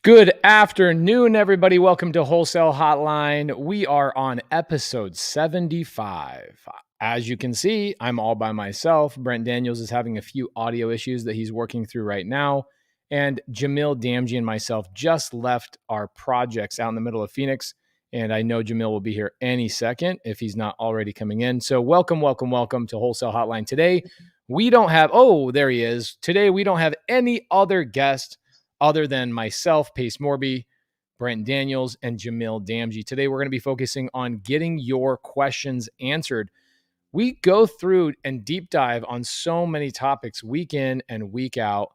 Good afternoon, everybody. Welcome to Wholesale Hotline. We are on episode 75. As you can see, I'm all by myself. Brent Daniels is having a few audio issues that he's working through right now. And Jamil Damji and myself just left our projects out in the middle of Phoenix. And I know Jamil will be here any second if he's not already coming in. So welcome to Wholesale Hotline. Today, we don't have, there he is. Today, we don't have any other guest other than myself, Pace Morby, Brent Daniels, and Jamil Damji. Today, we're going to be focusing on getting your questions answered. We go through and deep dive on so many topics week in and week out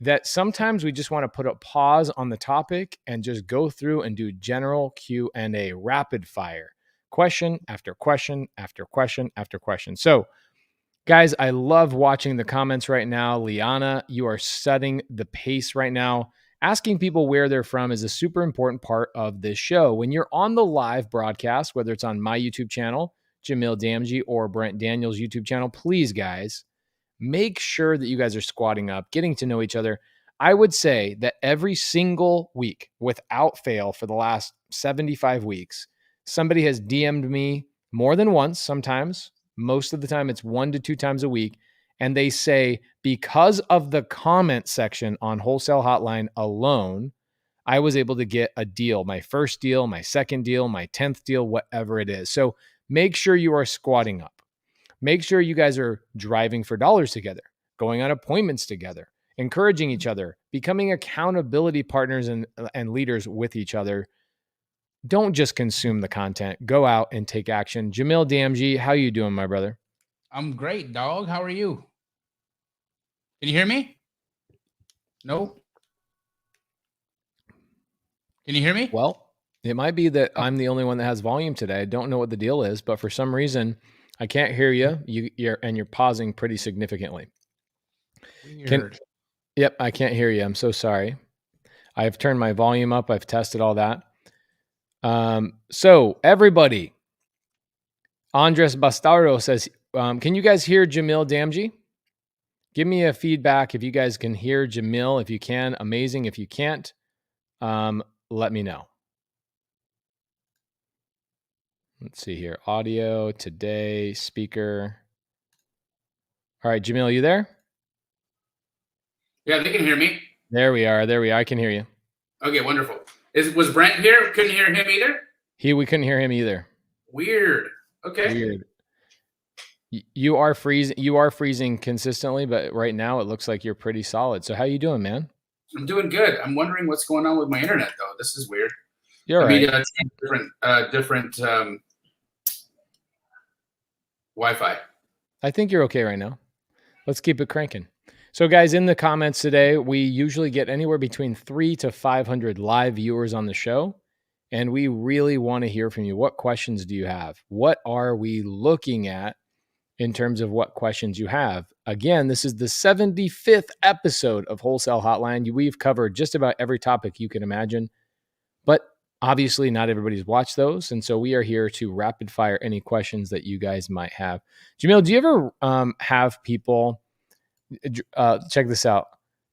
that sometimes we just want to put a pause on the topic and just go through and do general Q&A, rapid fire, question after question after question after question. So, guys, I love watching the comments right now. Liana, you are setting the pace right now. Asking people where they're from is a super important part of this show. When you're on the live broadcast, whether it's on my YouTube channel, Jamil Damji, or Brent Daniels' YouTube channel, please, guys, make sure that you guys are squatting up, getting to know each other. I would say that every single week, without fail, for the last 75 weeks, somebody has DM'd me more than once, sometimes. Most of the time, it's 1 to 2 times a week. And they say, because of the comment section on Wholesale Hotline alone, I was able to get a deal, my first deal, my second deal, my 10th deal, whatever it is. So make sure you are squatting up. Make sure you guys are driving for dollars together, going on appointments together, encouraging each other, becoming accountability partners and leaders with each other. Don't just consume the content. Go out and take action. Jamil Damji, how you doing, my brother? I'm great, dog. How are you? Can you hear me? No? Can you hear me? Well, it might be that I'm the only one that has volume today. I don't know what the deal is, but for some reason, I can't hear you. You're pausing pretty significantly. Weird. Yep, I can't hear you. I'm so sorry. I've turned my volume up. I've tested all that. So everybody, Andres Bastardo says, can you guys hear Jamil Damji? Give me a feedback if you guys can hear Jamil. If you can, amazing. If you can't, let me know. Let's see here. Audio, today, speaker. All right, Jamil, you there? Yeah, they can hear me. There we are. I can hear you. Okay, wonderful. Was Brent here? Couldn't hear him either? We couldn't hear him either. Weird. Okay. Weird. You are freezing consistently, but right now it looks like you're pretty solid. So how you doing, man? I'm doing good. I'm wondering what's going on with my internet, though. This is weird. You're right. Different Wi-Fi. I think you're okay right now. Let's keep it cranking. So guys, in the comments today, we usually get anywhere between 300 to 500 live viewers on the show. And we really want to hear from you. What questions do you have? What are we looking at in terms of what questions you have? Again, this is the 75th episode of Wholesale Hotline. We've covered just about every topic you can imagine, but obviously not everybody's watched those. And so we are here to rapid fire any questions that you guys might have. Jamil, do you ever have people, check this out.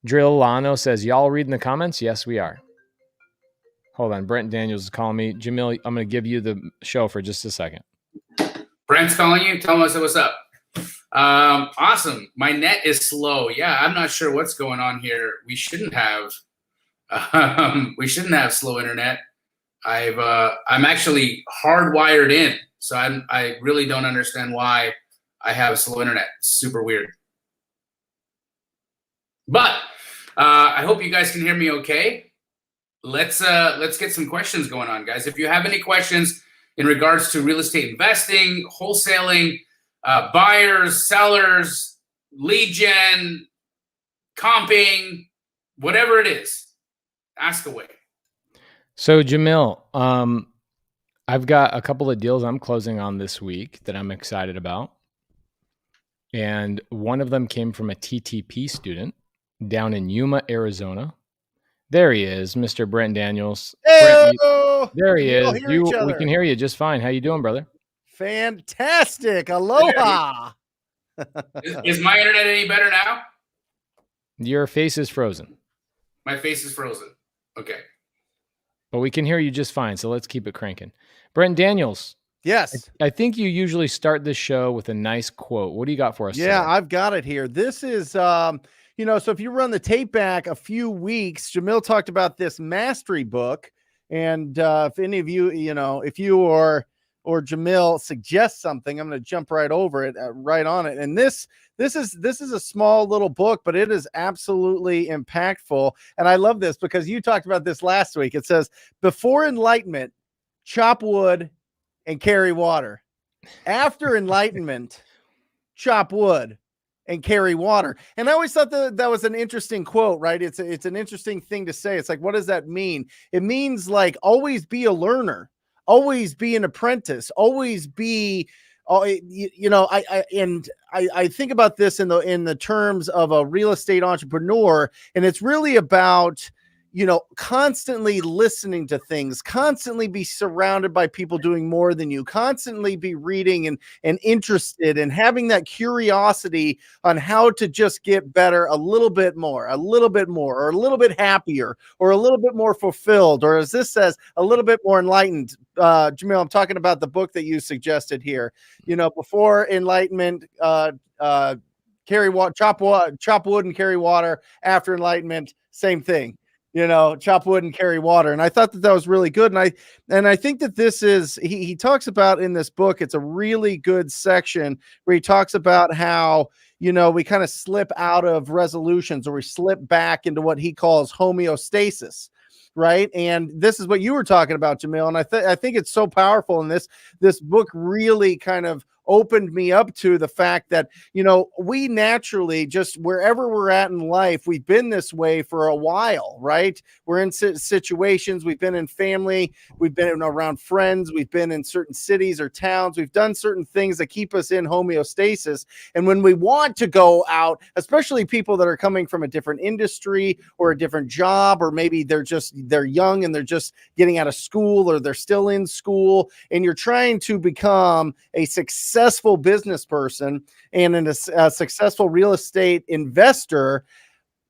Drillano says, y'all reading the comments? Yes, we are. Hold on. Brent Daniels is calling me. Jamil, I'm going to give you the show for just a second. Brent's calling you. Tell us what's up. Awesome. My net is slow. Yeah, I'm not sure what's going on here. We shouldn't have slow internet. I'm actually hardwired in, so I really don't understand why I have slow internet. It's super weird. But I hope you guys can hear me okay. Let's get some questions going on, guys. If you have any questions in regards to real estate investing, wholesaling, buyers, sellers, lead gen, comping, whatever it is, ask away. So Jamil, I've got a couple of deals I'm closing on this week that I'm excited about. And one of them came from a TTP student down in Yuma, Arizona. There he is, Mr. Brent Daniels. Hey, there he is. We can hear you just fine. How you doing, brother? Fantastic. Aloha. Is my internet any better now? Your face is frozen. My face is frozen. Okay. But we can hear you just fine, so let's keep it cranking. Brent Daniels. Yes. I think you usually start this show with a nice quote. What do you got for us Yeah, today? I've got it here. This is, so if you run the tape back a few weeks, Jamil talked about this mastery book. And if any of you, if you or Jamil suggests something, I'm going to jump right over it, right on it. And this is a small little book, but it is absolutely impactful. And I love this because you talked about this last week. It says, before enlightenment, chop wood and carry water. After enlightenment, chop wood and carry water. And I always thought that was an interesting quote, right? It's an interesting thing to say. It's like, what does that mean? It means like always be a learner, always be an apprentice, always be, I think about this in the terms of a real estate entrepreneur, and it's really about, constantly listening to things, constantly be surrounded by people doing more than you, constantly be reading and interested and having that curiosity on how to just get better a little bit more, or a little bit happier, or a little bit more fulfilled, or as this says, a little bit more enlightened. Jamil, I'm talking about the book that you suggested here. Before enlightenment, carry water, chop wood and carry water. After enlightenment, same thing. Chop wood and carry water. And I thought that was really good. And I think that this is, he talks about in this book, it's a really good section where he talks about how, we kind of slip out of resolutions, or we slip back into what he calls homeostasis. Right. And this is what you were talking about, Jamil. And I think it's so powerful. And this book really kind of opened me up to the fact that, we naturally, just wherever we're at in life, we've been this way for a while, right? We're in situations, we've been in family, we've been around friends, we've been in certain cities or towns, we've done certain things that keep us in homeostasis. And when we want to go out, especially people that are coming from a different industry or a different job, or maybe they're young and they're just getting out of school, or they're still in school, and you're trying to become a successful business person and a successful real estate investor.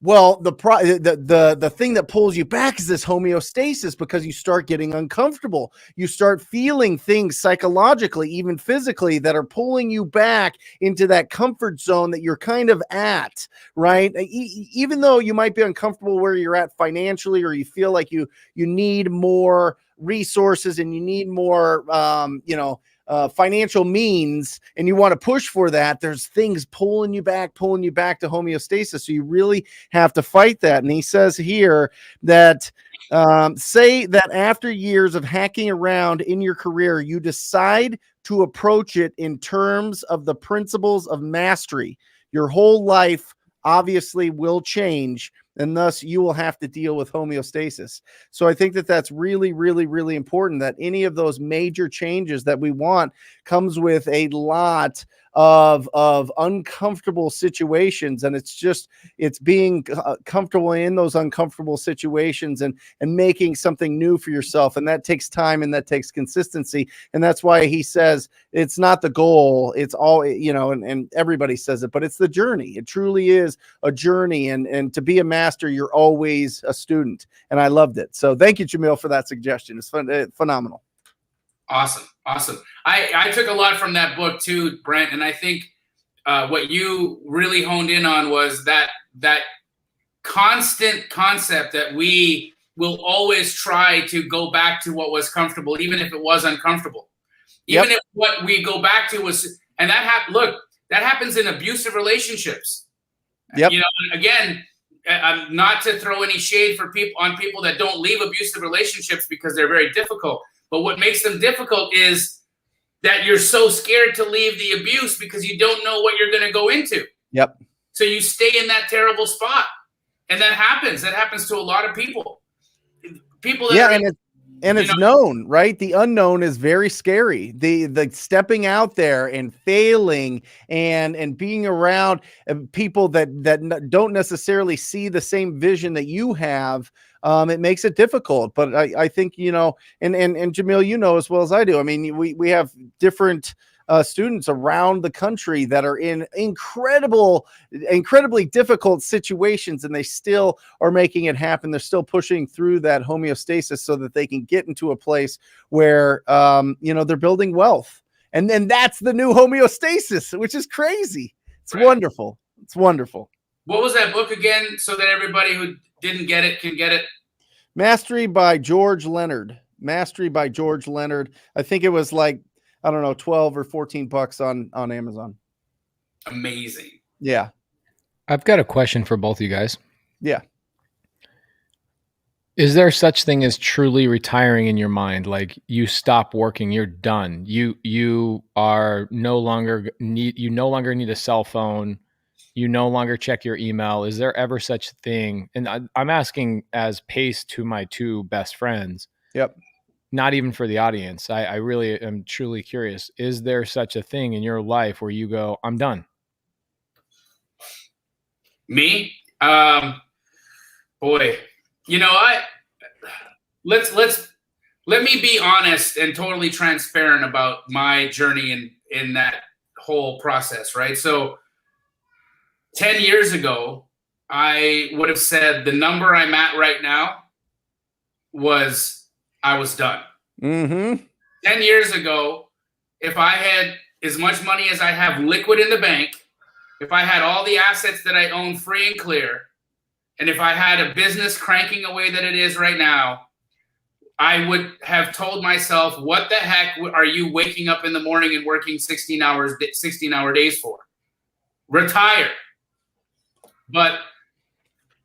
Well, the thing that pulls you back is this homeostasis, because you start getting uncomfortable. You start feeling things psychologically, even physically, that are pulling you back into that comfort zone that you're kind of at, right? Even though you might be uncomfortable where you're at financially, or you feel like you need more resources and you need more, financial means, and you want to push for that, there's things pulling you back to homeostasis. So you really have to fight that. And he says here that say that after years of hacking around in your career, you decide to approach it in terms of the principles of mastery. Your whole life obviously will change, and thus you will have to deal with homeostasis. So I think that that's really, really, really important, that any of those major changes that we want comes with a lot of uncomfortable situations. And it's being comfortable in those uncomfortable situations and making something new for yourself. And that takes time, and that takes consistency. And that's why he says it's not the goal. It's all, and everybody says it, but it's the journey. It truly is a journey. And to be a master, you're always a student. And I loved it. So thank you, Jamil, for that suggestion. It's phenomenal. Awesome. I took a lot from that book too, Brent. And I think what you really honed in on was that constant concept that we will always try to go back to what was comfortable, even if it was uncomfortable. Even if what we go back to was, and that happens in abusive relationships. Yep. Again, not to throw any shade on people that don't leave abusive relationships, because they're very difficult. But what makes them difficult is that you're so scared to leave the abuse because you don't know what you're going to go into. Yep. So you stay in that terrible spot. And that happens. That happens to a lot of people. People that it's known, right? The unknown is very scary. The stepping out there and failing and being around people that don't necessarily see the same vision that you have. It makes it difficult, but I think, and Jamil, as well as I do. I mean, we have different students around the country that are in incredibly difficult situations, and they still are making it happen. They're still pushing through that homeostasis so that they can get into a place where, they're building wealth. And then that's the new homeostasis, which is crazy. It's wonderful. It's wonderful. What was that book again, so that everybody who didn't get it can get it? Mastery by George Leonard. Mastery by George Leonard. I think it was like, I don't know, 12 or 14 bucks on Amazon. Amazing. Yeah. I've got a question for both of you guys. Yeah. Is there such thing as truly retiring in your mind? Like you stop working, you're done. You are no longer need a cell phone. You no longer check your email. Is there ever such thing? And I'm asking as Pace to my two best friends. Yep. Not even for the audience. I really am truly curious. Is there such a thing in your life where you go, I'm done? Me? Boy, let me be honest and totally transparent about my journey in that whole process, right? So 10 years ago, I would have said the number I'm at right now I was done. Mm-hmm. 10 years ago, if I had as much money as I have liquid in the bank, if I had all the assets that I own free and clear, and if I had a business cranking away that it is right now, I would have told myself, what the heck are you waking up in the morning and working 16-hour days for? Retire. But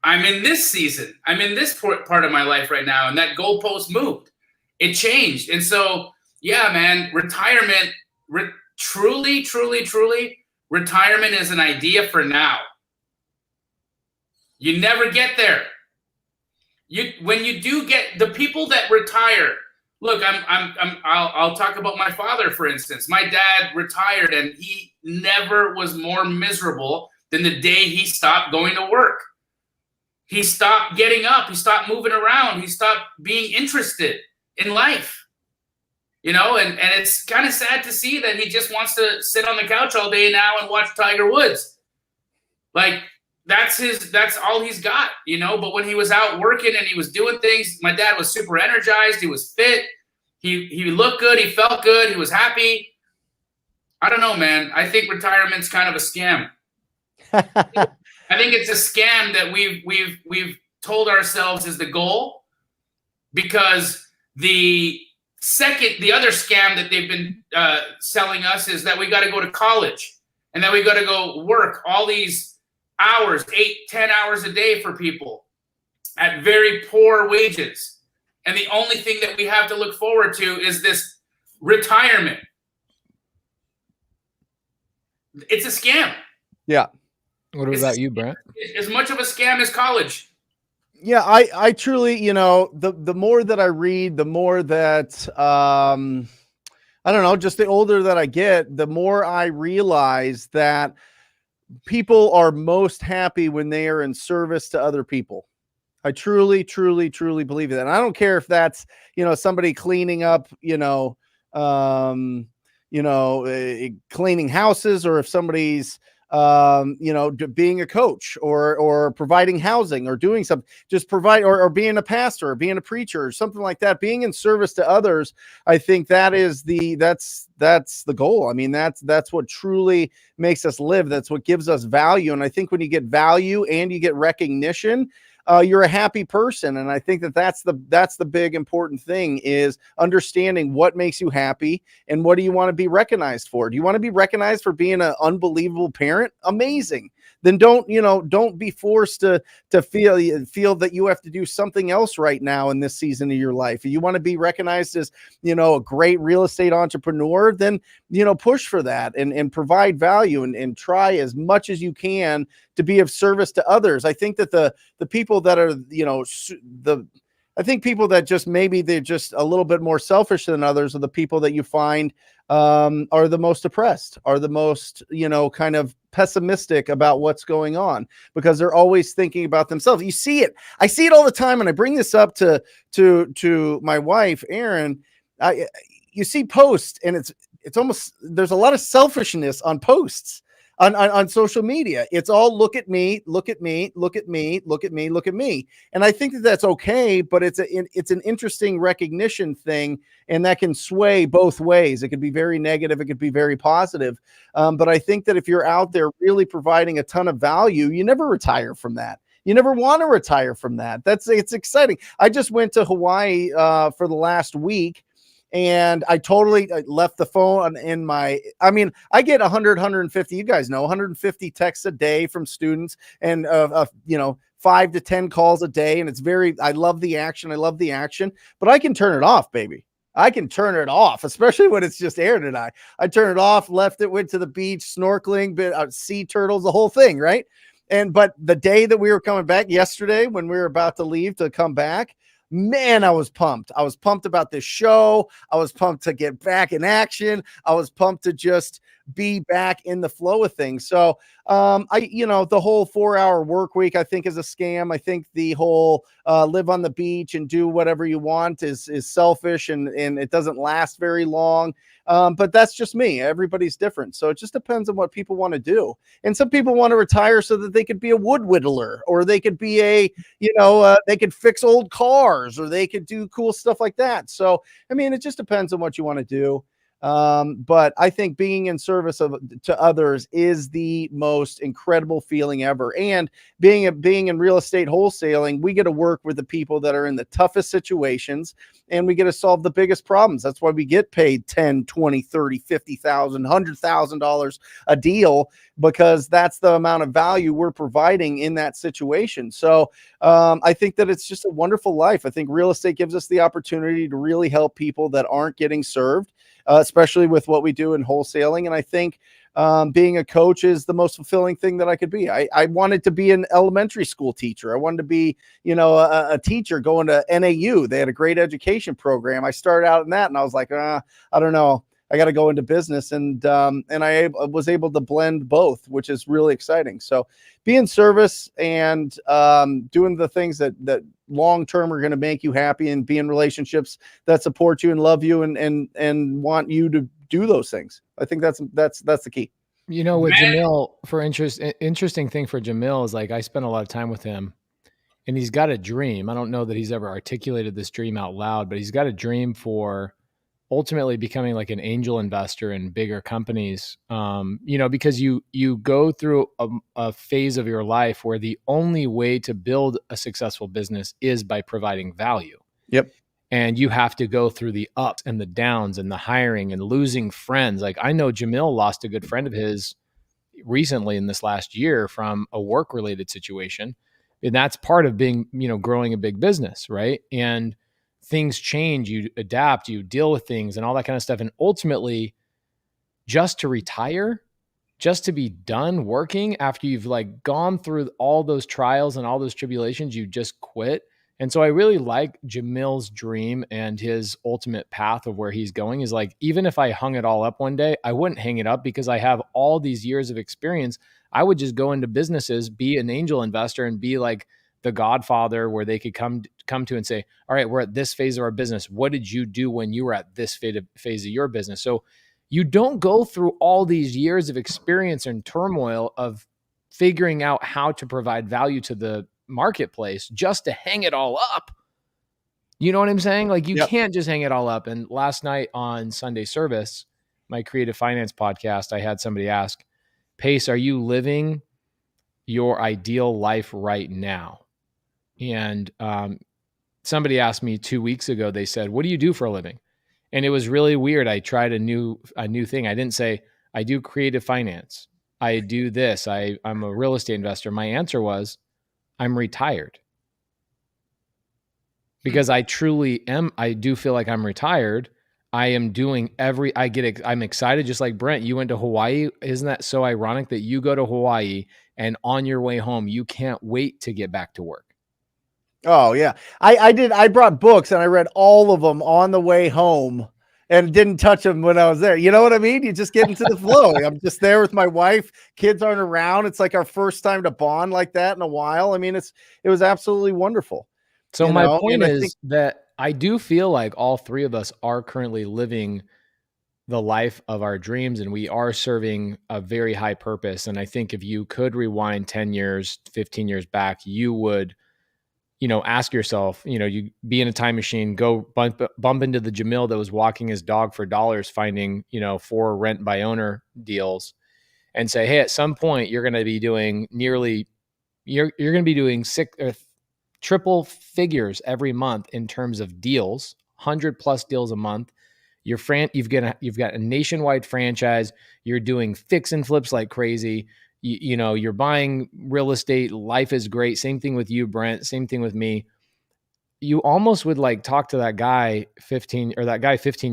I'm in this season. I'm in this part of my life right now, and that goalpost moved. It changed. And so, yeah, man, retirement, truly, retirement is an idea for now. You never get there. When you do get the people that retire, look, I'll talk about my father, for instance. My dad retired, and he never was more miserable than the day he stopped going to work. He stopped getting up. He stopped moving around. He stopped being interested in life. And it's kind of sad to see that he just wants to sit on the couch all day now and watch Tiger Woods. Like, that's all he's got, But when he was out working and he was doing things, my dad was super energized. He was fit. He looked good. He felt good. He was happy. I don't know, man. I think retirement's kind of a scam. I think it's a scam that we've told ourselves is the goal, because the other scam that they've been selling us is that we got to go to college and that we got to go work all these hours, 8-10 hours a day for people at very poor wages. And the only thing that we have to look forward to is this retirement. It's a scam. Yeah. What about you, Brent? As much of a scam as college. Yeah, I truly, the more that I read, the more that, I don't know, just the older that I get, the more I realize that people are most happy when they are in service to other people. I truly believe that. And I don't care if that's, somebody cleaning up, cleaning houses, or if somebody's, being a coach or providing housing or doing something, just provide, or being a pastor or being a preacher or something like that, being in service to others. I think that is that's the goal. I mean, that's what truly makes us live. That's what gives us value. And I think when you get value and you get recognition, you're a happy person. And I think that's the big important thing, is understanding what makes you happy and what do you want to be recognized for. Do you want to be recognized for being an unbelievable parent? Amazing. Then don't be forced to feel that you have to do something else right now in this season of your life. If you want to be recognized as, a great real estate entrepreneur, then, push for that and provide value and try as much as you can to be of service to others. I think that the people that are, I think people that just maybe they're just a little bit more selfish than others are the people that you find are the most oppressed, are the most, kind of pessimistic about what's going on, because they're always thinking about themselves. You see it. I see it all the time. And I bring this up to my wife, Erin. You see posts, and it's almost, there's a lot of selfishness on posts on social media. It's all look at me, look at me, look at me, look at me, look at me. And I think that that's okay, but it's an interesting recognition thing, and that can sway both ways. It could be very negative, it could be very positive. But I think that if you're out there really providing a ton of value, you never retire from that. You never want to retire from that. It's exciting. I just went to Hawaii for the last week, and I totally left the phone in my, I mean, I get 100, 150, you guys know, 150 texts a day from students, and, 5 to 10 calls a day. And it's I love the action. I love the action, but I can turn it off, baby. I can turn it off, especially when it's just Aaron and I turn it off, left it, went to the beach, snorkeling, sea turtles, the whole thing. Right. But the day that we were coming back yesterday, when we were about to leave to come back, man, I was pumped. I was pumped about this show. I was pumped to get back in action. I was pumped to just be back in the flow of things. So, the whole 4-hour work week, I think, is a scam. I think the whole live on the beach and do whatever you want is selfish, and it doesn't last very long. But that's just me. Everybody's different. So it just depends on what people want to do. And some people want to retire so that they could be a wood whittler, or they could be they could fix old cars, or they could do cool stuff like that. So, I mean, it just depends on what you want to do. But I think being in service to others is the most incredible feeling ever. And being in real estate wholesaling, we get to work with the people that are in the toughest situations, and we get to solve the biggest problems. That's why we get paid 10, 20, 30, 50,000, $100,000 a deal, because that's the amount of value we're providing in that situation. So, I think that it's just a wonderful life. I think real estate gives us the opportunity to really help people that aren't getting served, especially with what we do in wholesaling. And I think being a coach is the most fulfilling thing that I could be. I wanted to be an elementary school teacher. I wanted to be, a teacher going to NAU. They had a great education program. I started out in that, and I was like, I don't know. I got to go into business, and I was able to blend both, which is really exciting. So be in service and doing the things that long-term are going to make you happy, and be in relationships that support you and love you and want you to do those things. I think that's the key. With Jamil, interesting thing for Jamil is, like, I spent a lot of time with him, and he's got a dream. I don't know that he's ever articulated this dream out loud, but he's got a dream for ultimately becoming like an angel investor in bigger companies. Because you go through a phase of your life where the only way to build a successful business is by providing value. Yep. And you have to go through the ups and the downs and the hiring and losing friends. Like, I know Jamil lost a good friend of his recently in this last year from a work-related situation. And that's part of being, growing a big business, right? And things change, you adapt, you deal with things and all that kind of stuff. And ultimately, just to retire, just to be done working after you've like gone through all those trials and all those tribulations, you just quit. And so I really like Jamil's dream, and his ultimate path of where he's going is like, even if I hung it all up one day, I wouldn't hang it up, because I have all these years of experience. I would just go into businesses, be an angel investor, and be like the godfather where they could come to and say, all right, we're at this phase of our business. What did you do when you were at this phase of your business? So you don't go through all these years of experience and turmoil of figuring out how to provide value to the marketplace just to hang it all up. You know what I'm saying? Like, you can't just hang it all up. And last night on Sunday Service, my creative finance podcast, I had somebody ask, Pace, are you living your ideal life right now? And somebody asked me 2 weeks ago, they said, what do you do for a living? And it was really weird. I tried a new thing. I didn't say, I do creative finance, I do this, I'm a real estate investor. My answer was, I'm retired. Because I truly am. I do feel like I'm retired. I am doing I'm excited. Just like Brent, you went to Hawaii. Isn't that so ironic that you go to Hawaii and on your way home, you can't wait to get back to work? Oh yeah. I did. I brought books and I read all of them on the way home, and didn't touch them when I was there. You know what I mean? You just get into the flow. I'm just there with my wife. Kids aren't around. It's like our first time to bond like that in a while. I mean, it was absolutely wonderful. So my point is that I do feel like all three of us are currently living the life of our dreams, and we are serving a very high purpose. And I think if you could rewind 10 years, 15 years back, you would, ask yourself, you be in a time machine, go bump into the Jamil that was walking his dog for dollars, finding, 4 rent by owner deals, and say, hey, at some point you're going to be doing you're going to be doing triple figures every month in terms of deals, 100+ deals a month. You've got a nationwide franchise. You're doing fix and flips like crazy. You're buying real estate. Life is great. Same thing with you, Brent. Same thing with me. You almost would like talk to that guy 15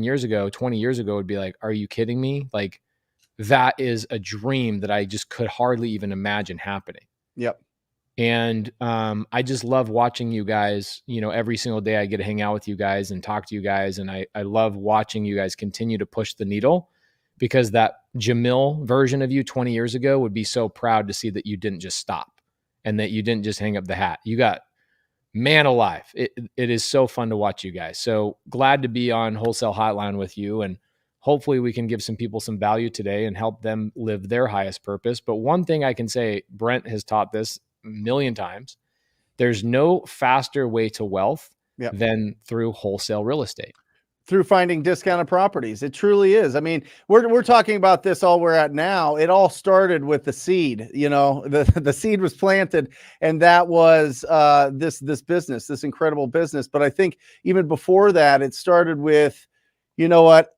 years ago, 20 years ago, would be like, are you kidding me? Like, that is a dream that I just could hardly even imagine happening. Yep. And I just love watching you guys. Every single day I get to hang out with you guys and talk to you guys. And I love watching you guys continue to push the needle, because that Jamil version of you 20 years ago would be so proud to see that you didn't just stop and that you didn't just hang up the hat. You got, man alive. It is so fun to watch you guys. So glad to be on Wholesale Hotline with you. And hopefully we can give some people some value today and help them live their highest purpose. But one thing I can say, Brent has taught this a million times, there's no faster way to wealth than through wholesale real estate. Through finding discounted properties. It truly is. I mean, we're talking about this all we're at now. It all started with the seed. The seed was planted, and that was this business, this incredible business. But I think even before that, it started with, you know what,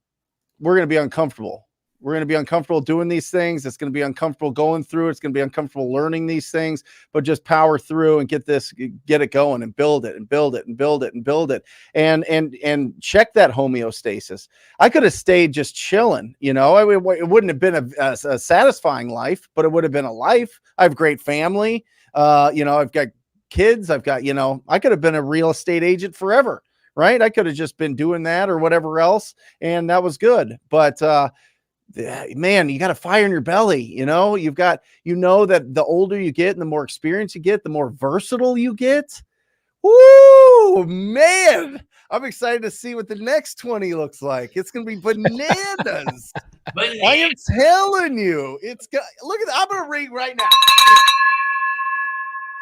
we're going to be uncomfortable. We're going to be uncomfortable doing these things. It's going to be uncomfortable going through. It's going to be uncomfortable learning these things, but just power through and get it going and build it and build it and build it and build it. And check that homeostasis. I could have stayed just chilling. It wouldn't have been a satisfying life, but it would have been a life. I have a great family. I've got kids. I could have been a real estate agent forever, right? I could have just been doing that or whatever else. And that was good. But, man, you got a fire in your belly. You've got, that the older you get and the more experience you get, the more versatile you get. Woo, man. I'm excited to see what the next 20 looks like. It's going to be bananas. I am telling you, look at that. I'm going to ring right now.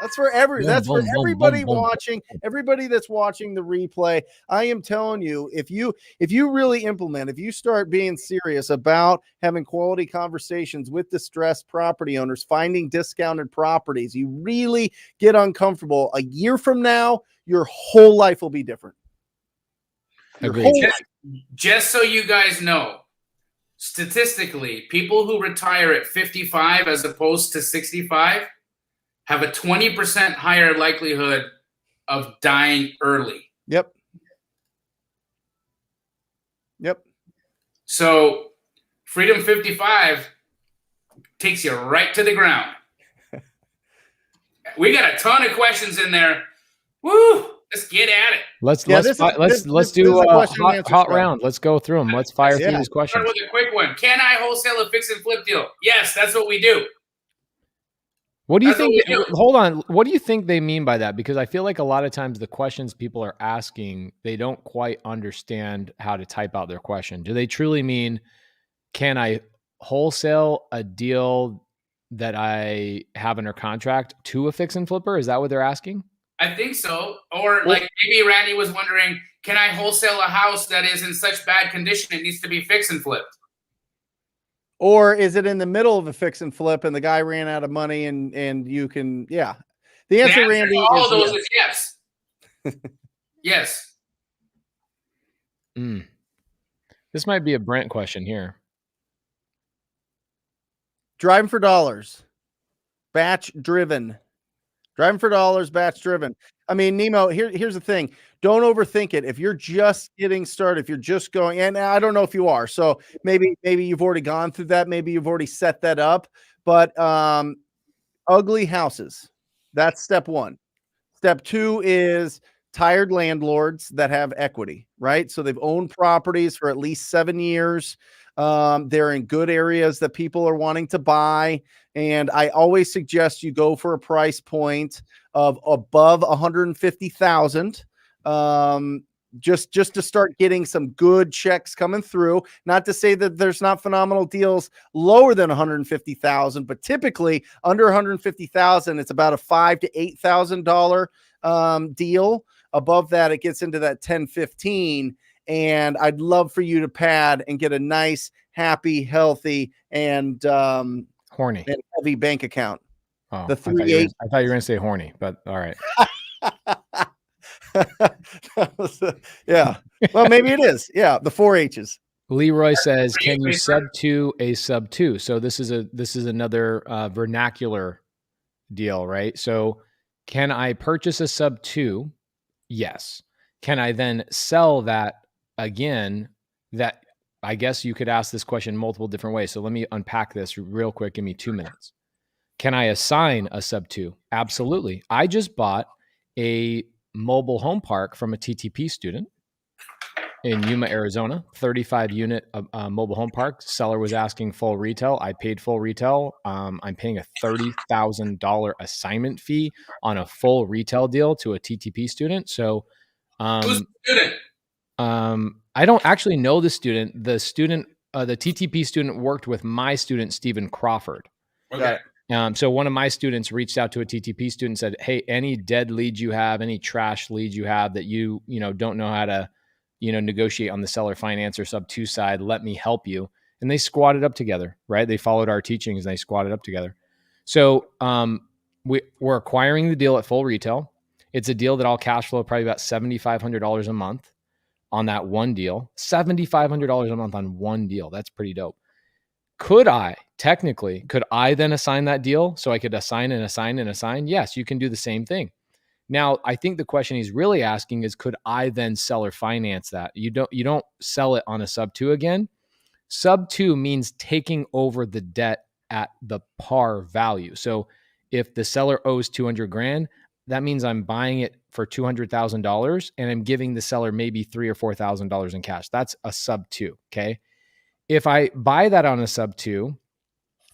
That's for everybody watching, everybody that's watching the replay. I am telling you, if you really implement, if you start being serious about having quality conversations with distressed property owners, finding discounted properties, you really get uncomfortable. A year from now, your whole life will be different. Just so you guys know, statistically, people who retire at 55 as opposed to 65 have a 20% higher likelihood of dying early. Yep. So Freedom 55 takes you right to the ground. We got a ton of questions in there. Woo! Let's get at it. Let's do a hot round. Let's go through them. Let's fire through these questions. Start with a quick one. Can I wholesale a fix and flip deal? Yes, that's what we do. What do you think? Hold on. What do you think they mean by that? Because I feel like a lot of times the questions people are asking, they don't quite understand how to type out their question. Do they truly mean, can I wholesale a deal that I have under contract to a fix and flipper? Is that what they're asking? I think so. Or like maybe Randy was wondering, can I wholesale a house that is in such bad condition it needs to be fix and flipped? Or is it in the middle of a fix and flip and the guy ran out of money and you can, The answer, Randy, all those is yes. Yes. This might be a Brent question here. Driving for dollars, batch driven. Driving for dollars, batch driven. I mean, Nemo, here's the thing. Don't overthink it. If you're just getting started, if you're just going, and I don't know if you are, so maybe you've already gone through that. Maybe you've already set that up, but ugly houses. That's step one. Step two is tired landlords that have equity, right? So they've owned properties for at least 7 years. They're in good areas that people are wanting to buy. And I always suggest you go for a price point of above 150,000. just to start getting some good checks coming through. Not to say that there's not phenomenal deals lower than 150,000, but typically under 150,000, it's about a $5,000 to $8,000 deal. Above that, it gets into that 10, 15. And I'd love for you to pad and get a nice, happy, healthy, and horny and heavy bank account. Oh, The 3-8. I thought you were going to say horny, but all right. Yeah. Well, maybe it is. Yeah. The 4 H's. Leroy says, can you sub to a sub 2? So this is another vernacular deal, right? So can I purchase a sub 2? Yes. Can I then sell that again? That I guess you could ask this question multiple different ways. So let me unpack this real quick. Give me 2 minutes. Can I assign a sub 2? Absolutely. I just bought a mobile home park from a TTP student in Yuma, Arizona, 35 unit mobile home park. Seller was asking full retail. I paid full retail. I'm paying a $30,000 assignment fee on a full retail deal to a TTP student. So, who's the student? I don't actually know the student. The TTP student worked with my student, Stephen Crawford. Okay. So one of my students reached out to a TTP student and said, hey, any dead leads you have, any trash leads you have that you don't know how to, negotiate on the seller finance or sub 2 side, let me help you. And they squatted up together, right? They followed our teachings and they squatted up together. So we're acquiring the deal at full retail. It's a deal that I'll cash flow probably about $7,500 a month on that one deal. $7,500 a month on one deal. That's pretty dope. Could I then assign that deal so I could assign and assign and assign? Yes, you can do the same thing. Now, I think the question he's really asking is, could I then sell or finance that? You don't sell it on a sub 2 again. Sub 2 means taking over the debt at the par value. So if the seller owes 200 grand, that means I'm buying it for $200,000 and I'm giving the seller maybe $3,000 or $4,000 in cash. That's a sub 2. Okay. If I buy that on a sub 2,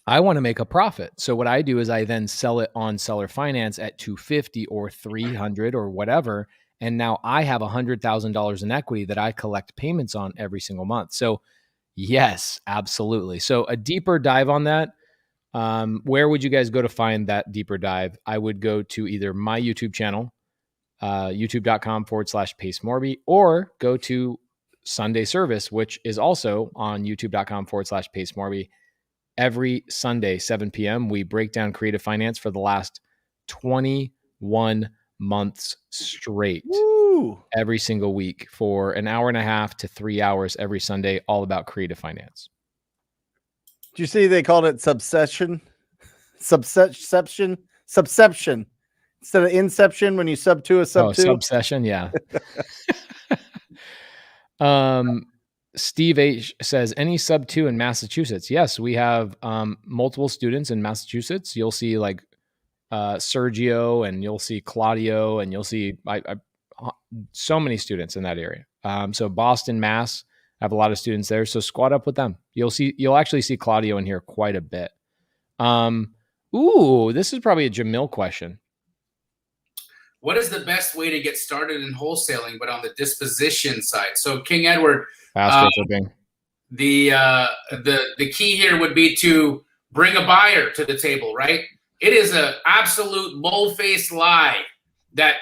I want to make a profit. So what I do is I then sell it on seller finance at 250 or 300 or whatever. And now I have $100,000 in equity that I collect payments on every single month. So yes, absolutely. So a deeper dive on that. Where would you guys go to find that deeper dive? I would go to either my YouTube channel, youtube.com/PaceMorby, or go to Sunday Service, which is also on youtube.com/PaceMorby. Every Sunday, 7 p.m., we break down creative finance for the last 21 months straight. Woo. Every single week for an hour and a half to 3 hours every Sunday, all about creative finance. Did you see they called it subception instead of inception when you sub to a sub 2? Subsession, yeah. Steve H says, any sub 2 in Massachusetts? Yes, we have multiple students in Massachusetts. You'll see like Sergio, and you'll see Claudio, and you'll see so many students in that area. So Boston, Mass, I have a lot of students there. So squat up with them. You'll actually see Claudio in here quite a bit. This is probably a Jamil question. What is the best way to get started in wholesaling, but on the disposition side? So King Edward, the key here would be to bring a buyer to the table, right? It is an absolute bold-faced lie that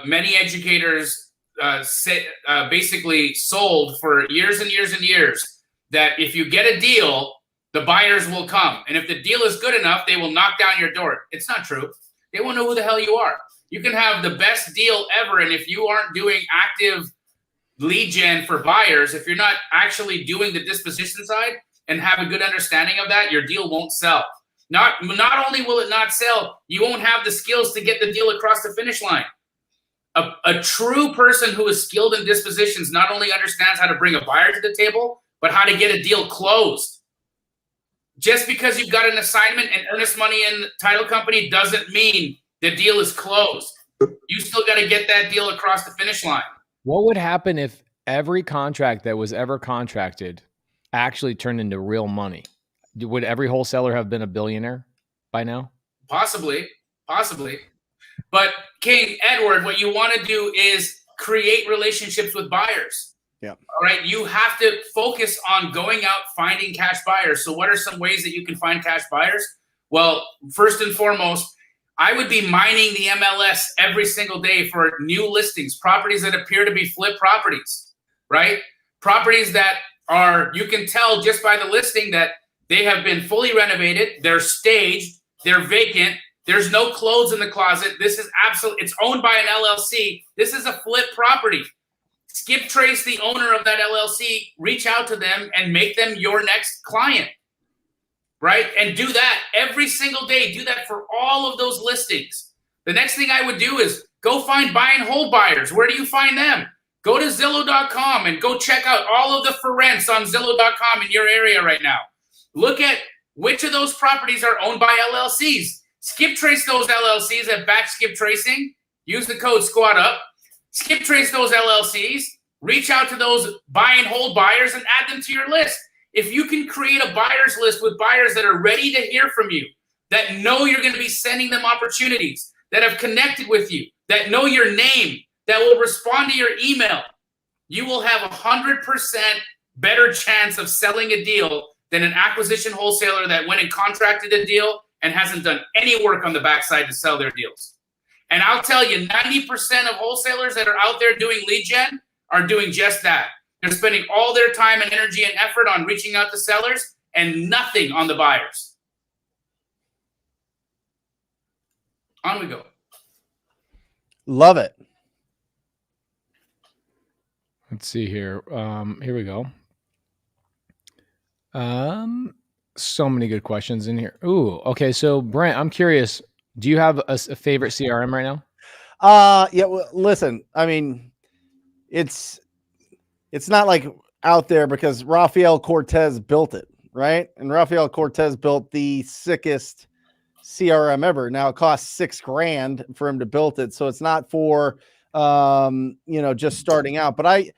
many educators basically sold for years and years and years, that if you get a deal, the buyers will come. And if the deal is good enough, they will knock down your door. It's not true. They won't know who the hell you are. You can have the best deal ever, and if you aren't doing active lead gen for buyers, if you're not actually doing the disposition side and have a good understanding of that, your deal won't sell. Not only will it not sell, you won't have the skills to get the deal across the finish line. A true person who is skilled in dispositions not only understands how to bring a buyer to the table, but how to get a deal closed. Just because you've got an assignment and earnest money in the title company doesn't mean the deal is closed. You still got to get that deal across the finish line. What would happen if every contract that was ever contracted actually turned into real money? Would every wholesaler have been a billionaire by now? Possibly. But King Edward, what you want to do is create relationships with buyers. Yeah. All right. You have to focus on going out, finding cash buyers. So what are some ways that you can find cash buyers? Well, first and foremost, I would be mining the MLS every single day for new listings, properties that appear to be flip properties, right? Properties that are, you can tell just by the listing that they have been fully renovated, they're staged, they're vacant, there's no clothes in the closet. This is absolutely, it's owned by an LLC. This is a flip property. Skip trace the owner of that LLC, reach out to them and make them your next client, right? And do that every single day. Do that for all of those listings. The next thing I would do is go find buy and hold buyers. Where do you find them? Go to Zillow.com and go check out all of the for rents on Zillow.com in your area right now. Look at which of those properties are owned by LLCs. Skip trace those LLCs at batch skip tracing. Use the code SQUADUP. Skip trace those LLCs. Reach out to those buy and hold buyers and add them to your list. If you can create a buyer's list with buyers that are ready to hear from you, that know you're going to be sending them opportunities, that have connected with you, that know your name, that will respond to your email, you will have 100% better chance of selling a deal than an acquisition wholesaler that went and contracted a deal and hasn't done any work on the backside to sell their deals. And I'll tell you, 90% of wholesalers that are out there doing lead gen are doing just that. They're spending all their time and energy and effort on reaching out to sellers and nothing on the buyers. On we go. Love it. Let's see here. Here we go. So many good questions in here. Ooh, okay. So Brent, I'm curious. Do you have a favorite CRM right now? Yeah. Well, listen, I mean, it's not like out there because Rafael Cortez built it, right? And Rafael Cortez built the sickest CRM ever. Now it costs $6,000 for him to build it, so it's not for just starting out. But I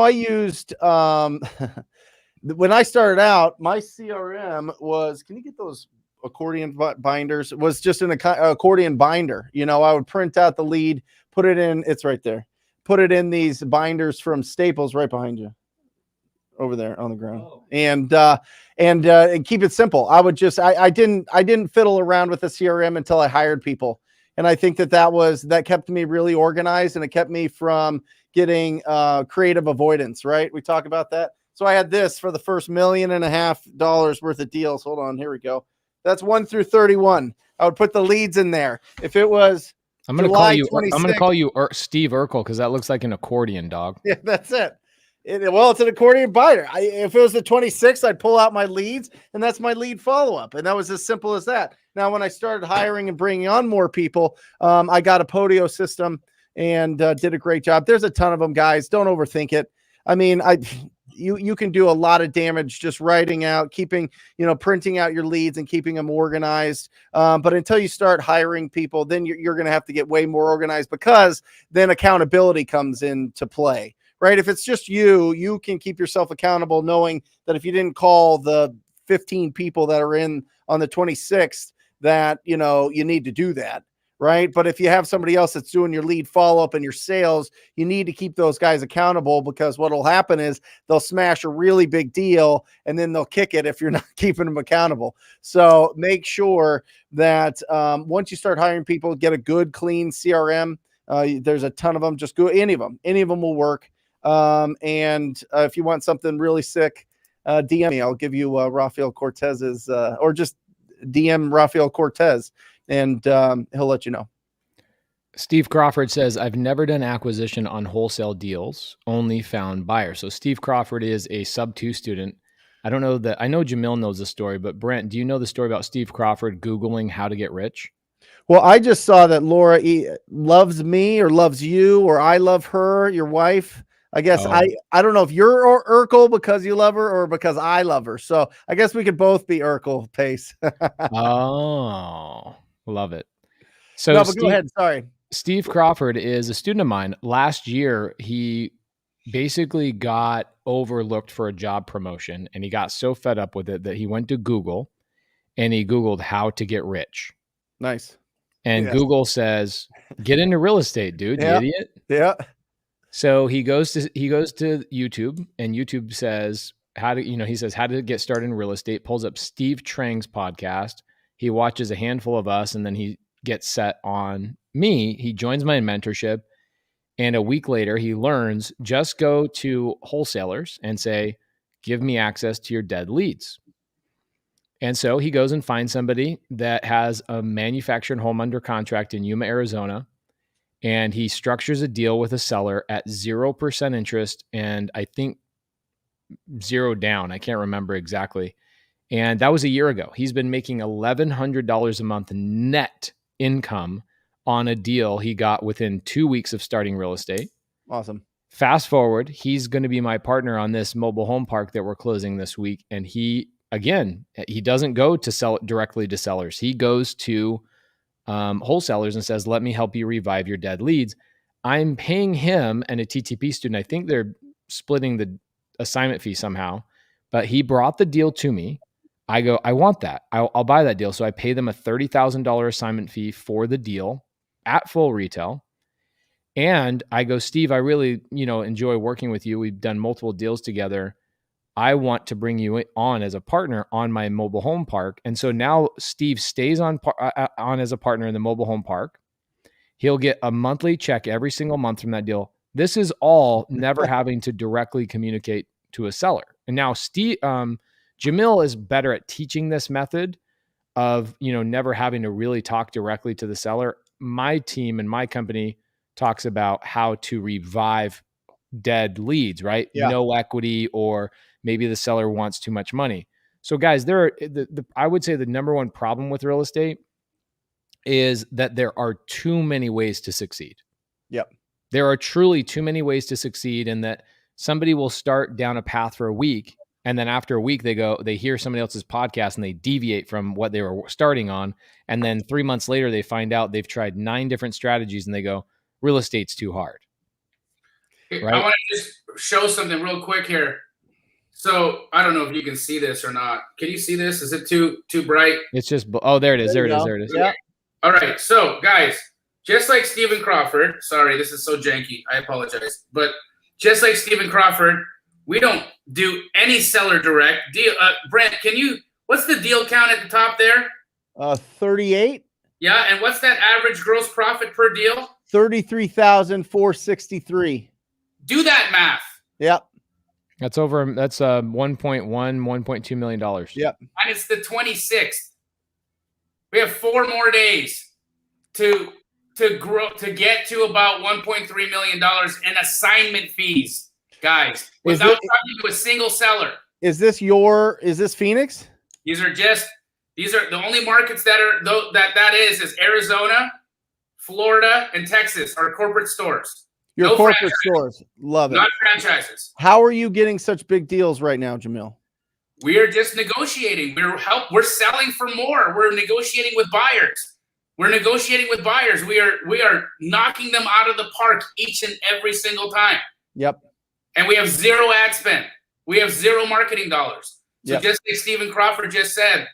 used when I started out, my CRM was, can you get those accordion binders? It was just an accordion binder. I would print out the lead, put it in, it's right there. Put it in these binders from Staples right behind you over there on the ground. Oh. And keep it simple. I would just, I didn't fiddle around with the CRM until I hired people. And I think that kept me really organized, and it kept me from getting creative avoidance, right? We talk about that. So I had this for the first $1.5 million worth of deals. Hold on. Here we go. That's 1 through 31. I would put the leads in there. If it was, I'm going to call you Steve Urkel, because that looks like an accordion, dog. Yeah, that's it. It's an accordion binder. If it was the 26th, I'd pull out my leads, and that's my lead follow-up. And that was as simple as that. Now, when I started hiring and bringing on more people, I got a Podio system and did a great job. There's a ton of them, guys. Don't overthink it. I mean, you can do a lot of damage just writing out, printing out your leads and keeping them organized. But until you start hiring people, then you're going to have to get way more organized, because then accountability comes into play, right? If it's just you can keep yourself accountable, knowing that if you didn't call the 15 people that are in on the 26th, that, you need to do that. Right. But if you have somebody else that's doing your lead follow-up and your sales, you need to keep those guys accountable, because what will happen is they'll smash a really big deal and then they'll kick it if you're not keeping them accountable. So make sure that once you start hiring people, get a good, clean CRM. There's a ton of them. Just go any of them will work. And if you want something really sick, DM me. I'll give you Rafael Cortez's or just DM Rafael Cortez. And he'll let you know. Steve Crawford says, I've never done acquisition on wholesale deals, only found buyers. So Steve Crawford is a sub-2 student. I don't know that. I know Jamil knows the story, but Brent, do you know the story about Steve Crawford Googling how to get rich? Well, I just saw that Laura loves me or loves you, or I love her, your wife. I guess I don't know if you're Urkel because you love her or because I love her. So I guess we could both be Urkel Pace. Oh. Love it. So no, but go ahead. Sorry. Steve Crawford is a student of mine. Last year, he basically got overlooked for a job promotion, and he got so fed up with it that he went to Google and he Googled how to get rich. Nice. And Google says, get into real estate, dude, you idiot. Yeah. So he goes to YouTube, and YouTube says he says how to get started in real estate, pulls up Steve Trang's podcast. He watches a handful of us, and then he gets set on me. He joins my mentorship. And a week later, he learns just go to wholesalers and say, give me access to your dead leads. And so he goes and finds somebody that has a manufactured home under contract in Yuma, Arizona. And he structures a deal with a seller at 0% interest and I think 0 down. I can't remember exactly. And that was a year ago. He's been making $1,100 a month net income on a deal he got within 2 weeks of starting real estate. Awesome. Fast forward, he's going to be my partner on this mobile home park that we're closing this week. And he doesn't go to sell it directly to sellers. He goes to wholesalers and says, let me help you revive your dead leads. I'm paying him and a TTP student. I think they're splitting the assignment fee somehow, but he brought the deal to me. I go, I want that. I'll buy that deal. So I pay them a $30,000 assignment fee for the deal at full retail. And I go, Steve, I really, enjoy working with you. We've done multiple deals together. I want to bring you on as a partner on my mobile home park. And so now Steve stays on as a partner in the mobile home park. He'll get a monthly check every single month from that deal. This is all never having to directly communicate to a seller. And now Jamil is better at teaching this method of, never having to really talk directly to the seller. My team and my company talks about how to revive dead leads, right? Yeah. No equity, or maybe the seller wants too much money. So guys, I would say the number one problem with real estate is that there are too many ways to succeed. Yep. There are truly too many ways to succeed, and that somebody will start down a path for a week, and then after a week they hear somebody else's podcast and they deviate from what they were starting on. And then 3 months later, they find out they've tried 9 different strategies and they go, real estate's too hard. Right? Right? I want to just show something real quick here. So I don't know if you can see this or not. Can you see this? Is it too bright? It's just, there it is. There it is. Yeah. All right. So guys, just like Stephen Crawford, sorry, this is so janky. I apologize. But just like Stephen Crawford, we don't do any seller direct deal. Brent, what's the deal count at the top there? 38. Yeah. And what's that average gross profit per deal? 33,463. Do that math. Yep. That's $1.2 million. Yep. And it's the 26th. We have 4 more days to grow, to get to about $1.3 million in assignment fees, guys, without talking to a single seller. Is this Phoenix? These are the only markets that is Arizona, Florida, and Texas are corporate stores. Your corporate stores. Love it. Not franchises. How are you getting such big deals right now, Jamil? We are just negotiating. We're selling for more. We're negotiating with buyers. We are knocking them out of the park each and every single time. Yep. And we have 0 ad spend. We have 0 marketing dollars. So just like Stephen Crawford just said,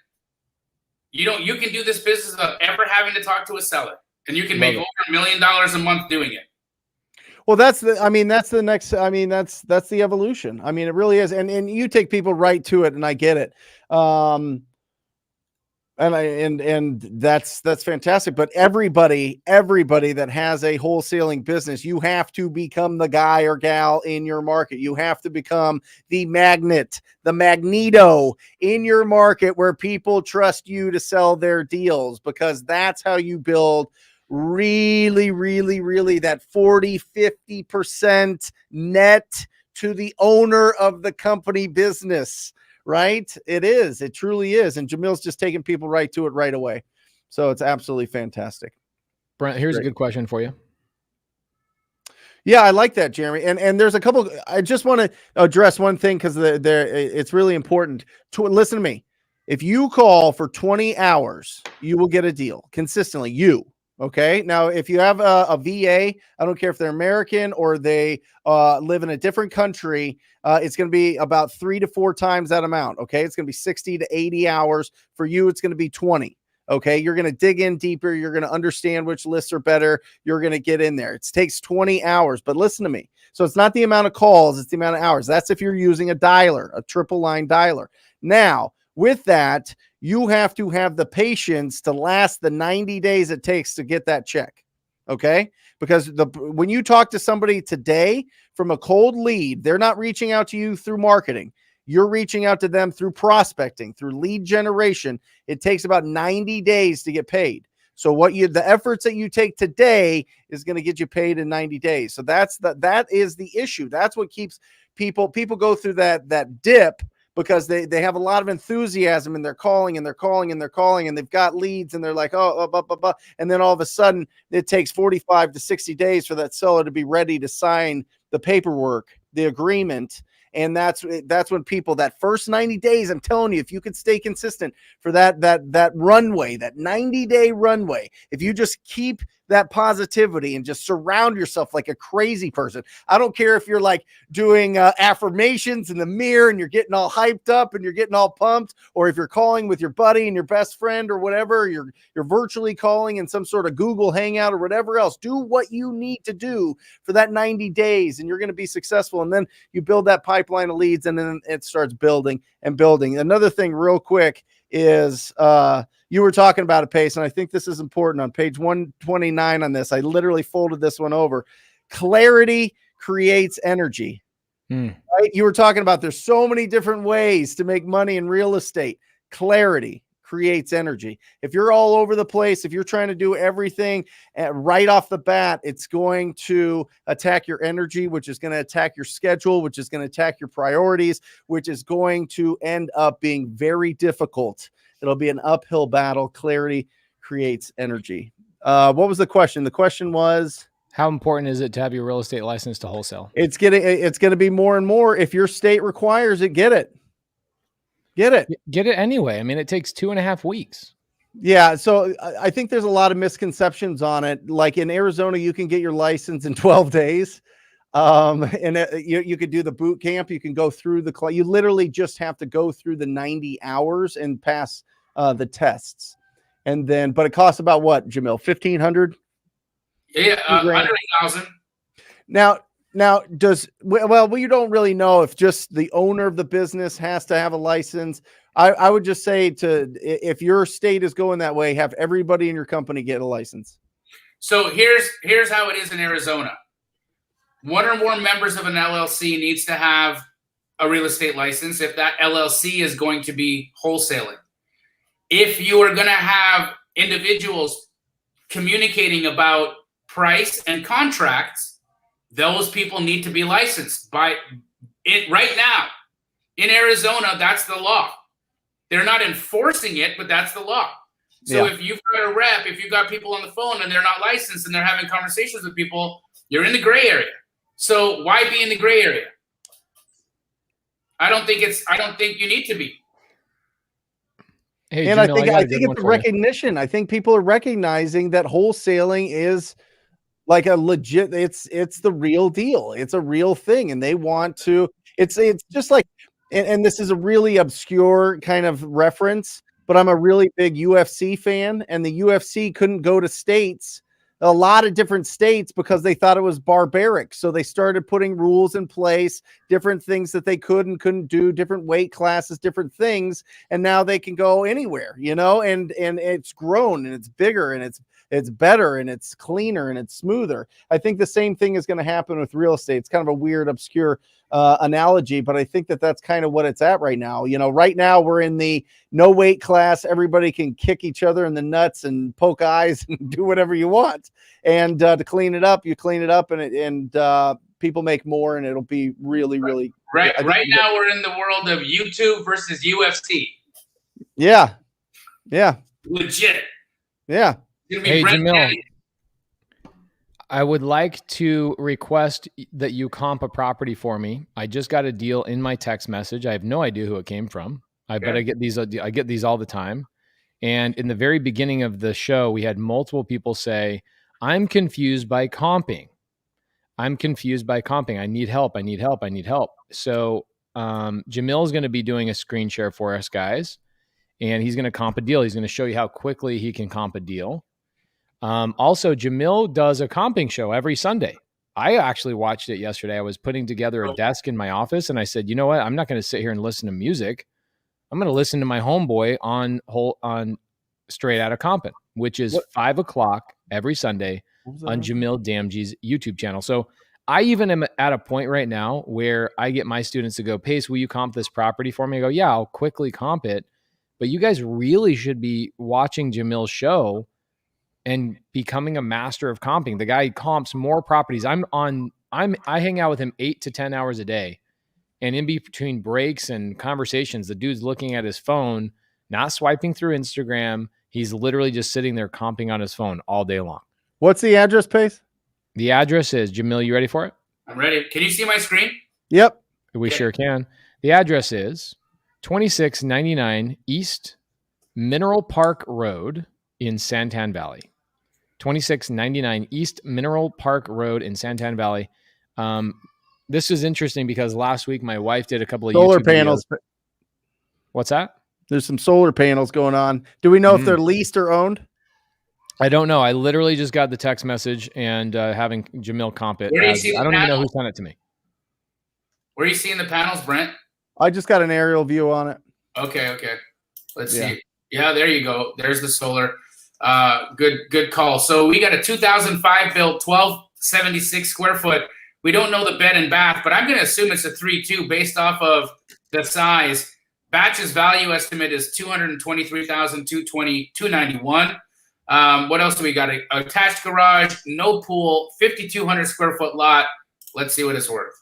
you can do this business without ever having to talk to a seller. And you can make over $1 million a month doing it. Well, that's the evolution. I mean, it really is. And you take people right to it, and I get it. And that's fantastic. But everybody that has a wholesaling business, you have to become the guy or gal in your market. You have to become the magnet, the magneto in your market where people trust you to sell their deals, because that's how you build really, really, really that 40-50% net to the owner of the company business, right? It truly is. And Jamil's just taking people right to it right away. So it's absolutely fantastic. Brent, here's a good question for you. Yeah, I like that, Jeremy. And there's a couple. I just want to address one thing, because it's really important to listen to me. If you call for 20 hours, you will get a deal consistently. Okay. Now, if you have a VA, I don't care if they're American or they live in a different country, it's going to be about 3 to 4 times that amount. Okay. It's going to be 60 to 80 hours. For you, it's going to be 20. Okay. You're going to dig in deeper. You're going to understand which lists are better. You're going to get in there. It takes 20 hours, but listen to me. So it's not the amount of calls, it's the amount of hours. That's if you're using a dialer, a triple line dialer. Now, with that, you have to have the patience to last the 90 days it takes to get that check. Okay. Because when you talk to somebody today from a cold lead, they're not reaching out to you through marketing. You're reaching out to them through prospecting, through lead generation. It takes about 90 days to get paid. So the efforts that you take today is going to get you paid in 90 days. So that is the issue. That's what keeps people go through that dip, because they have a lot of enthusiasm and they're calling and they've got leads and they're like, and then all of a sudden it takes 45 to 60 days for that seller to be ready to sign the paperwork, the agreement. And that's when people, that first 90 days, I'm telling you, if you could stay consistent for that runway, that 90-day runway, if you just keep that positivity and just surround yourself like a crazy person. I don't care if you're like doing affirmations in the mirror and you're getting all hyped up and you're getting all pumped, or if you're calling with your buddy and your best friend or whatever, you're virtually calling in some sort of Google Hangout or whatever else. Do what you need to do for that 90 days and you're going to be successful. And then you build that pipeline of leads and then it starts building and building. Another thing real quick is you were talking about a pace, and I think this is important. On page 129 on this, I literally folded this one over. Clarity creates energy. Right? You were talking about there's so many different ways to make money in real estate. Clarity creates energy. If you're all over the place, if you're trying to do everything right off the bat, it's going to attack your energy, which is going to attack your schedule, which is going to attack your priorities, which is going to end up being very difficult. It'll be an uphill battle. Clarity creates energy. What was the question? The question was, how important is it to have your real estate license to wholesale? It's going to be more and more. If your state requires it, get it. Get it anyway. I mean, it takes 2.5 weeks. Yeah. So I think there's a lot of misconceptions on it. Like in Arizona, you can get your license in 12 days. And you could do the boot camp. You can go through you literally just have to go through the 90 hours and pass the tests. And then, but it costs about what, Jamil? 1,500? Yeah. Under 1,000. Now you don't really know if just the owner of the business has to have a license. I would just say if your state is going that way, have everybody in your company get a license. So here's how it is in Arizona. One or more members of an LLC needs to have a real estate license if that LLC is going to be wholesaling. If you are going to have individuals communicating about price and contracts, those people need to be licensed by it right now. In Arizona, that's the law. They're not enforcing it, but that's the law. So if you've got a rep, if you've got people on the phone and they're not licensed and they're having conversations with people, you're in the gray area. So why be in the gray area? I don't think you need to be. Hey, and Jamil, I think it's a recognition. I think people are recognizing that wholesaling is like a legit, it's the real deal. It's a real thing. And they want to, it's just like, and this is a really obscure kind of reference, but I'm a really big UFC fan, and the UFC couldn't go to a lot of different states because they thought it was barbaric. So they started putting rules in place, different things that they could and couldn't do, different weight classes, different things. And now they can go anywhere, and it's grown and it's bigger and it's better and it's cleaner and it's smoother. I think the same thing is going to happen with real estate. It's kind of a weird, obscure analogy, but I think that's kind of what it's at right now. Right now we're in the no weight class. Everybody can kick each other in the nuts and poke eyes and do whatever you want. And to clean it up, you clean it up, and people make more, and it'll be really, really right. Right now we're in the world of YouTube versus UFC. Yeah. Legit. Yeah. Hey, Jamil, I would like to request that you comp a property for me. I just got a deal in my text message. I have no idea who it came from. But I get these all the time. And in the very beginning of the show, we had multiple people say, I'm confused by comping. I need help. So Jamil is going to be doing a screen share for us, guys. and he's going to comp a deal. He's going to show you how quickly he can comp a deal. Also, Jamil does a comping show every Sunday. I actually watched it yesterday. I was putting together a desk in my office, and I said, you know what? I'm not going to sit here and listen to music. I'm going to listen to my homeboy on Straight Outta Comping, which is 5 o'clock every Sunday on Jamil Damji's YouTube channel. So I even am at a point right now where I get my students to go, Pace, will you comp this property for me? I go, yeah, I'll quickly comp it. But you guys really should be watching Jamil's show and becoming a master of comping. The guy comps more properties. I hang out with him 8 to 10 hours a day. And in between breaks and conversations, the dude's looking at his phone, not swiping through Instagram. He's literally just sitting there comping on his phone all day long. What's the address, Pace? The address is, Jamil, you ready for it? I'm ready. Can you see my screen? Yep. We sure can. The address is 2699 East Mineral Park Road in Santan Valley. 2699 East Mineral Park Road in Santan Valley. This is interesting because last week my wife did a couple of solar YouTube panels. Videos. What's that? There's some solar panels going on. Do we know if they're leased or owned? I don't know. I literally just got the text message and having Jamil comp it. I don't even know who sent it to me. Where are you seeing the panels, Brent? I just got an aerial view on it. Okay. Let's see. Yeah, there you go. There's the solar. Good call. So we got a 2005 built 1276 square foot. We don't know the bed and bath, but I'm going to assume it's a 3-2 based off of the size. Batch's value estimate is $223,291. What else do we got? A attached garage, no pool, 5,200 square foot lot. Let's see what it's worth.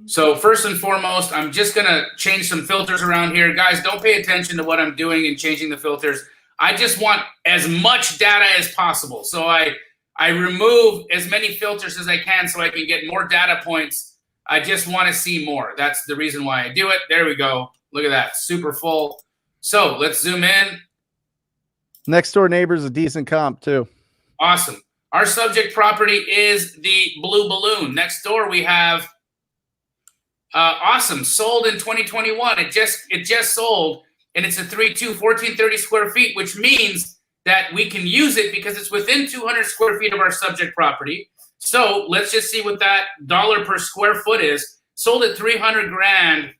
So first and foremost, I'm just going to change some filters around here. Guys, don't pay attention to what I'm doing and changing the filters. I just want as much data as possible. So I remove as many filters as I can so I can get more data points. I just want to see more. That's the reason why I do it. There we go. Look at that. Super full. So let's zoom in. Next door neighbor's a decent comp too. Awesome. Our subject property is the Blue Balloon. Next door we have awesome. Sold in 2021. It just sold, and it's a 3-2, 1,430 square feet, which means that we can use it because it's within 200 square feet of our subject property. So let's just see what that dollar per square foot is. Sold at $300,000,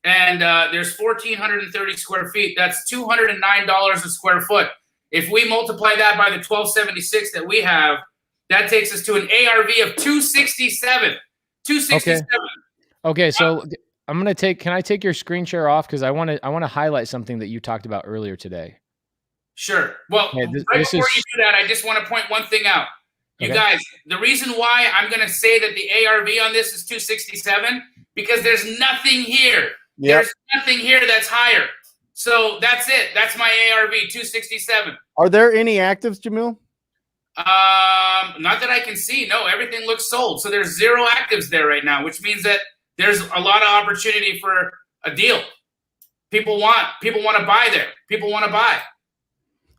and there's 1,430 square feet. That's $209 a square foot. If we multiply that by the 1276 that we have, that takes us to an ARV of 267. 267. Okay, so can I take your screen share off because I want to highlight something that you talked about earlier today. Sure. Well, right before you do that, I just want to point one thing out. You guys, the reason why I'm going to say that the ARV on this is 267 because there's nothing here. Yep. There's nothing here that's higher. So that's it. That's my ARV, 267. Are there any actives, Jamil? Not that I can see. No, everything looks sold. So there's 0 actives there right now, which means that there's a lot of opportunity for a deal. People want to buy there. People want to buy.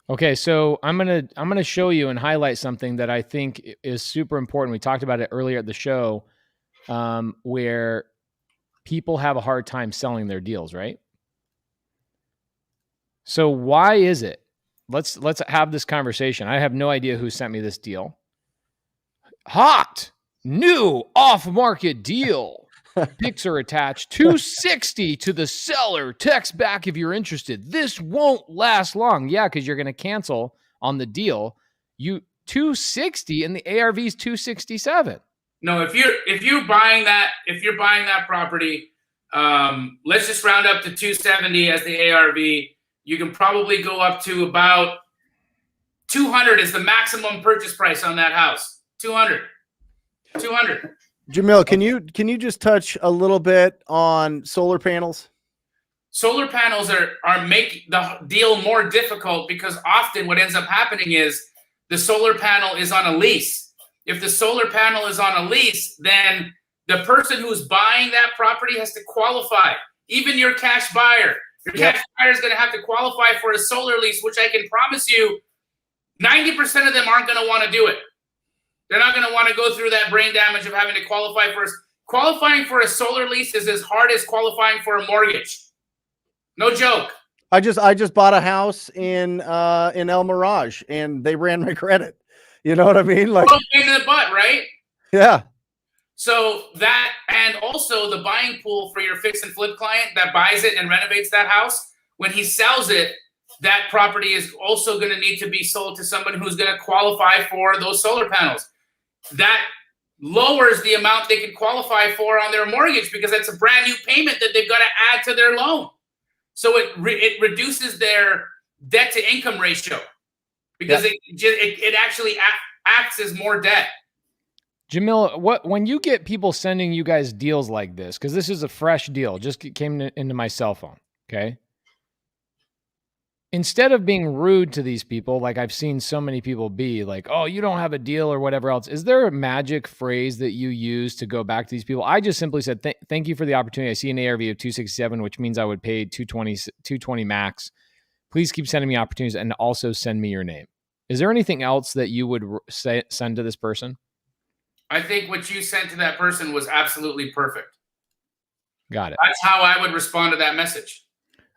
Okay, so I'm gonna show you and highlight something that I think is super important. We talked about it earlier at the show, where people have a hard time selling their deals, right? So why is it? Let's have this conversation. I have no idea who sent me this deal. Hot new off-market deal. Pics are attached. 260 to the seller. Text back if you're interested. This won't last long. Yeah, because you're going to cancel on the deal. 260 and the ARV is 267. No, if you're buying that property, let's just round up to 270 as the ARV. You can probably go up to about 200 is the maximum purchase price on that house. 200. Jamil, can you just touch a little bit on solar panels? Solar panels are making the deal more difficult because often what ends up happening is the solar panel is on a lease. If the solar panel is on a lease, then the person who's buying that property has to qualify. Even your cash buyer. Your cash buyer is going to have to qualify for a solar lease, which I can promise you 90% of them aren't going to want to do it. They're not going to want to go through that brain damage of having to qualify for qualifying for a solar lease is as hard as qualifying for a mortgage. No joke. I just bought a house in El Mirage, and they ran my credit. You know what I mean? Like, in the butt, right? Yeah. So that, and also the buying pool for your fix and flip client that buys it and renovates that house, when he sells it, that property is also going to need to be sold to someone who's going to qualify for those solar panels. That lowers the amount they can qualify for on their mortgage because that's a brand new payment that they've got to add to their loan. So it reduces their debt to income ratio because it actually acts as more debt. Jamil, when you get people sending you guys deals like this, because this is a fresh deal, just came into my cell phone, okay? Instead of being rude to these people, like I've seen so many people be like, oh, you don't have a deal or whatever else, is there a magic phrase that you use to go back to these people? I just simply said, thank you for the opportunity. I see an ARV of 267, which means I would pay 220 max. Please keep sending me opportunities and also send me your name. Is there anything else that you would send to this person? I think what you sent to that person was absolutely perfect. Got it. That's how I would respond to that message.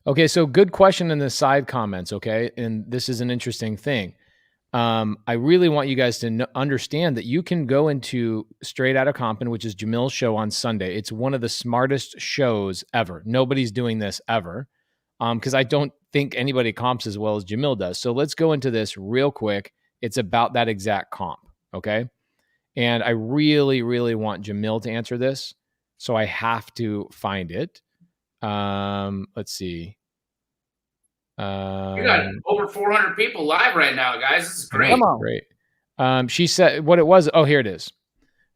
Okay, so good question in the side comments, okay? And this is an interesting thing. I really want you guys to understand that you can go into Straight Outta Compton, which is Jamil's show on Sunday. It's one of the smartest shows ever. Nobody's doing this ever because I don't think anybody comps as well as Jamil does. So let's go into this real quick. It's about that exact comp, okay? And I really, really want Jamil to answer this, so I have to find it. Let's see. We got over 400 people live right now, guys. This is great. Come on. Great. She said what it was. Oh, here it is.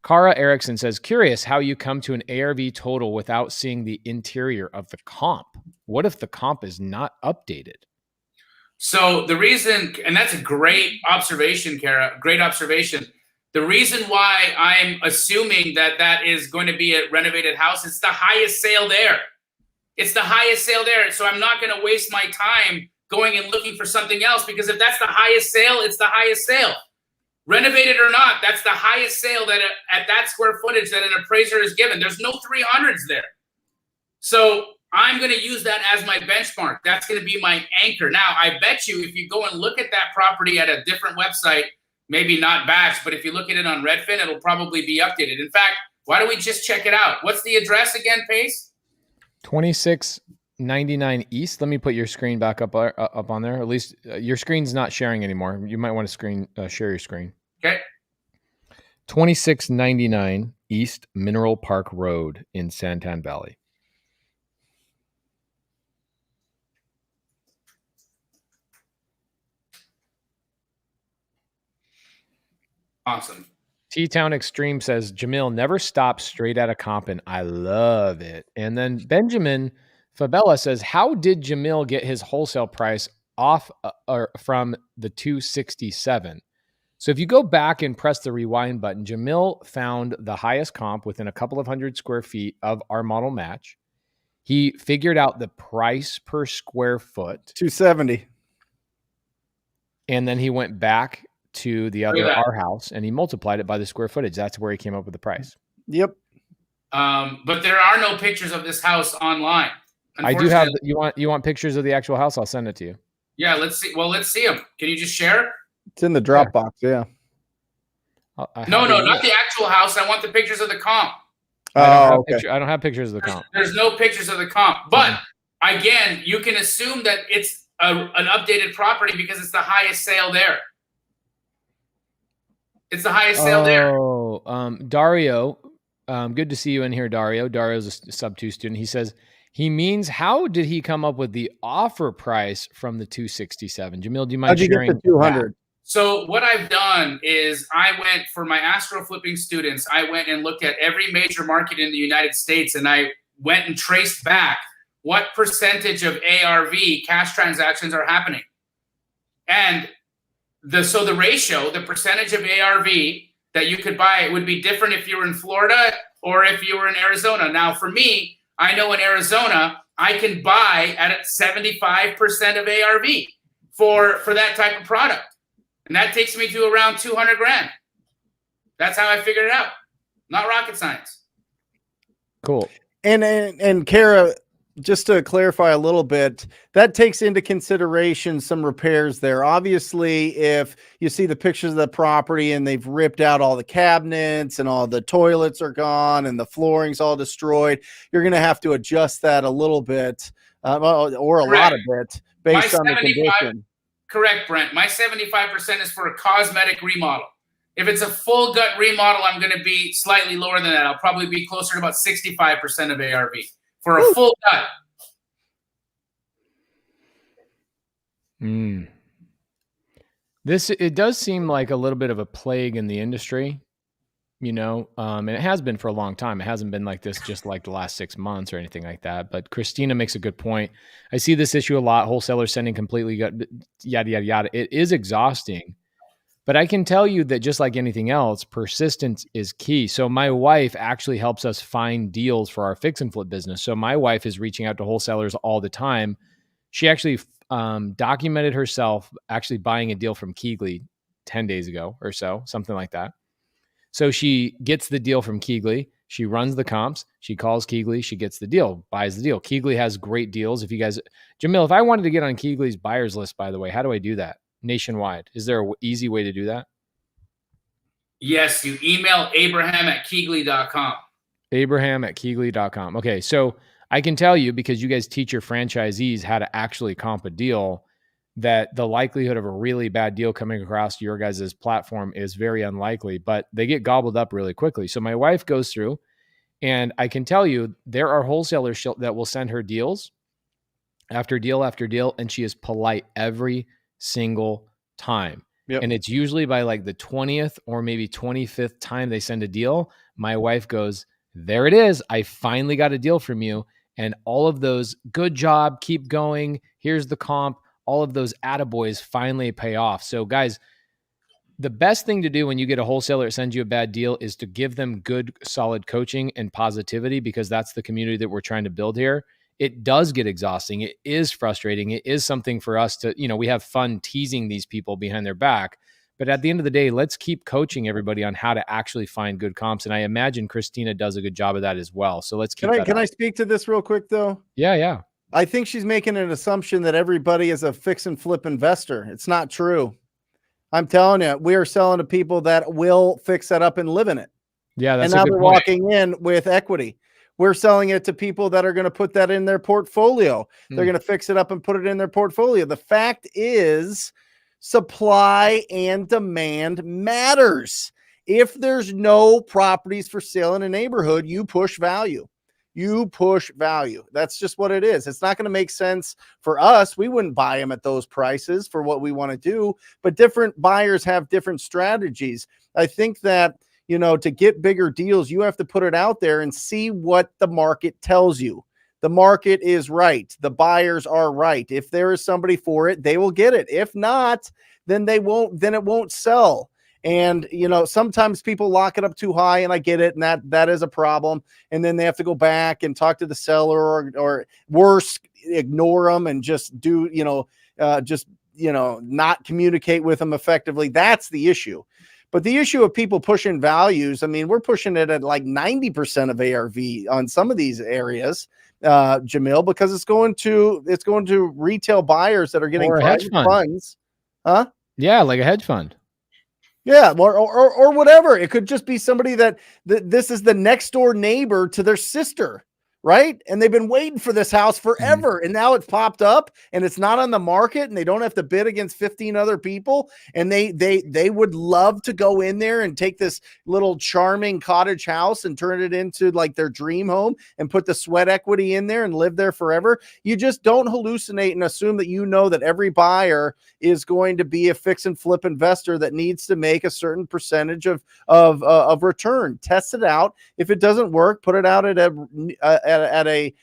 Cara Erickson says, curious how you come to an ARV total without seeing the interior of the comp. What if the comp is not updated? So the reason, and that's a great observation, Cara, great observation. The reason why I'm assuming that is going to be a renovated house, it's the highest sale there. It's the highest sale there. So I'm not going to waste my time going and looking for something else because if that's the highest sale, it's the highest sale. Renovated or not, that's the highest sale that at that square footage that an appraiser is given. There's no 300s there. So I'm going to use that as my benchmark. That's going to be my anchor. Now, I bet you if you go and look at that property at a different website, maybe not Batch, but if you look at it on Redfin, it'll probably be updated. In fact, why don't we just check it out? What's the address again, Pace? 2699 East. Let me put your screen back up on there. At least your screen's not sharing anymore. You might want to share your screen. Okay. 2699 East Mineral Park Road in Santan Valley. Awesome. T-Town Extreme says, Jamil never stops Straight Outta Compton. I love it. And then Benjamin Fabella says, how did Jamil get his wholesale price off or from the 267? So if you go back and press the rewind button, Jamil found the highest comp within a couple of 100 square feet of our model match. He figured out the price per square foot. 270. And then he went back to the other our house and he multiplied it by the square footage. That's where he came up with the price. Yep. But there are no pictures of this house online. I do have. You want pictures of the actual house? I'll send it to you. Yeah, let's see. Well, let's see them. Can you just share? It's in the Dropbox. Yeah. No, not the actual house. I want the pictures of the comp. I don't have pictures of the comp. There's no pictures of the comp. But again, you can assume that it's an updated property because it's the highest sale there. It's the highest sale there. Oh, Dario. Good to see you in here, Dario. Dario's a sub-2 student. He says, he means, how did he come up with the offer price from the 267? Jamil, do you mind sharing? How'd you get the 200? So what I've done is I went for my astro flipping students. I went and looked at every major market in the United States, and I went and traced back what percentage of ARV cash transactions are happening. And the ratio, the percentage of ARV that you could buy would be different if you were in Florida or if you were in Arizona. Now, for me, I know in Arizona, I can buy at 75% of ARV for that type of product. And that takes me to around 200 grand. That's how I figured it out. Not rocket science. Cool. And Kara, just to clarify a little bit, that takes into consideration some repairs there. Obviously, if you see the pictures of the property and they've ripped out all the cabinets and all the toilets are gone and the flooring's all destroyed, you're going to have to adjust that a little bit, or a lot of it, based on the condition. Correct, Brent. My 75% is for a cosmetic remodel. If it's a full gut remodel, I'm going to be slightly lower than that. I'll probably be closer to about 65% of ARV for a full gut. It does seem like a little bit of a plague in the industry, and it has been for a long time. It hasn't been like this just like the last 6 months or anything like that. But Christina makes a good point. I see this issue a lot. Wholesalers sending completely yada, yada, yada. It is exhausting. But I can tell you that just like anything else, persistence is key. So my wife actually helps us find deals for our fix and flip business. So my wife is reaching out to wholesalers all the time. She actually documented herself actually buying a deal from Keegley 10 days ago or so, something like that. So she gets the deal from Keegley. She runs the comps. She calls Keegley. She gets the deal, buys the deal. Keegley has great deals. If you guys, Jamil, if I wanted to get on Keegley's buyers list, by the way, how do I do that? Nationwide. Is there an easy way to do that? Yes, you email Abraham@Keegley.com. Abraham@Keegley.com. Okay, so I can tell you, because you guys teach your franchisees how to actually comp a deal, that the likelihood of a really bad deal coming across your guys' platform is very unlikely, but they get gobbled up really quickly. So my wife goes through, and I can tell you there are wholesalers that will send her deals after deal after deal, and she is polite every single time. Yep. And it's usually by like the 20th or maybe 25th time they send a deal, my wife goes, there it is. I finally got a deal from you. And all of those, good job, keep going, here's the comp, all of those attaboys finally pay off. So guys, the best thing to do when you get a wholesaler that sends you a bad deal is to give them good, solid coaching and positivity, because that's the community that we're trying to build here. It does get exhausting. It is frustrating. It is something for us to, we have fun teasing these people behind their back. But at the end of the day, let's keep coaching everybody on how to actually find good comps. And I imagine Christina does a good job of that as well. So let's keep that. Can I speak to this real quick, though? Yeah. I think she's making an assumption that everybody is a fix and flip investor. It's not true. I'm telling you, we are selling to people that will fix that up and live in it. Yeah, that's and now a good they're point. Walking in with equity. We're selling it to people that are going to put that in their portfolio. They're going to fix it up and put it in their portfolio. The fact is, supply and demand matters. If there's no properties for sale in a neighborhood, you push value. That's just what it is. It's not going to make sense for us. We wouldn't buy them at those prices for what we want to do, but different buyers have different strategies. I think that, to get bigger deals, you have to put it out there and see what the market tells you. The market is right. The buyers are right. If there is somebody for it, they will get it. If not, then they won't, then it won't sell. And, sometimes people lock it up too high, and I get it. And that is a problem. And then they have to go back and talk to the seller, or worse, ignore them and just do, not communicate with them effectively. That's the issue. But the issue of people pushing values, I mean, we're pushing it at like 90% of ARV on some of these areas, Jamil, because it's going to retail buyers that are getting private funds. Huh? Yeah, like a hedge fund. Yeah, or whatever. It could just be somebody that this is the next door neighbor to their sister, right? And they've been waiting for this house forever, and now it's popped up and it's not on the market, and they don't have to bid against 15 other people, and they would love to go in there and take this little charming cottage house and turn it into like their dream home and put the sweat equity in there and live there forever. You just don't hallucinate and assume that that every buyer is going to be a fix and flip investor that needs to make a certain percentage of return. Test it out. If it doesn't work, put it out at a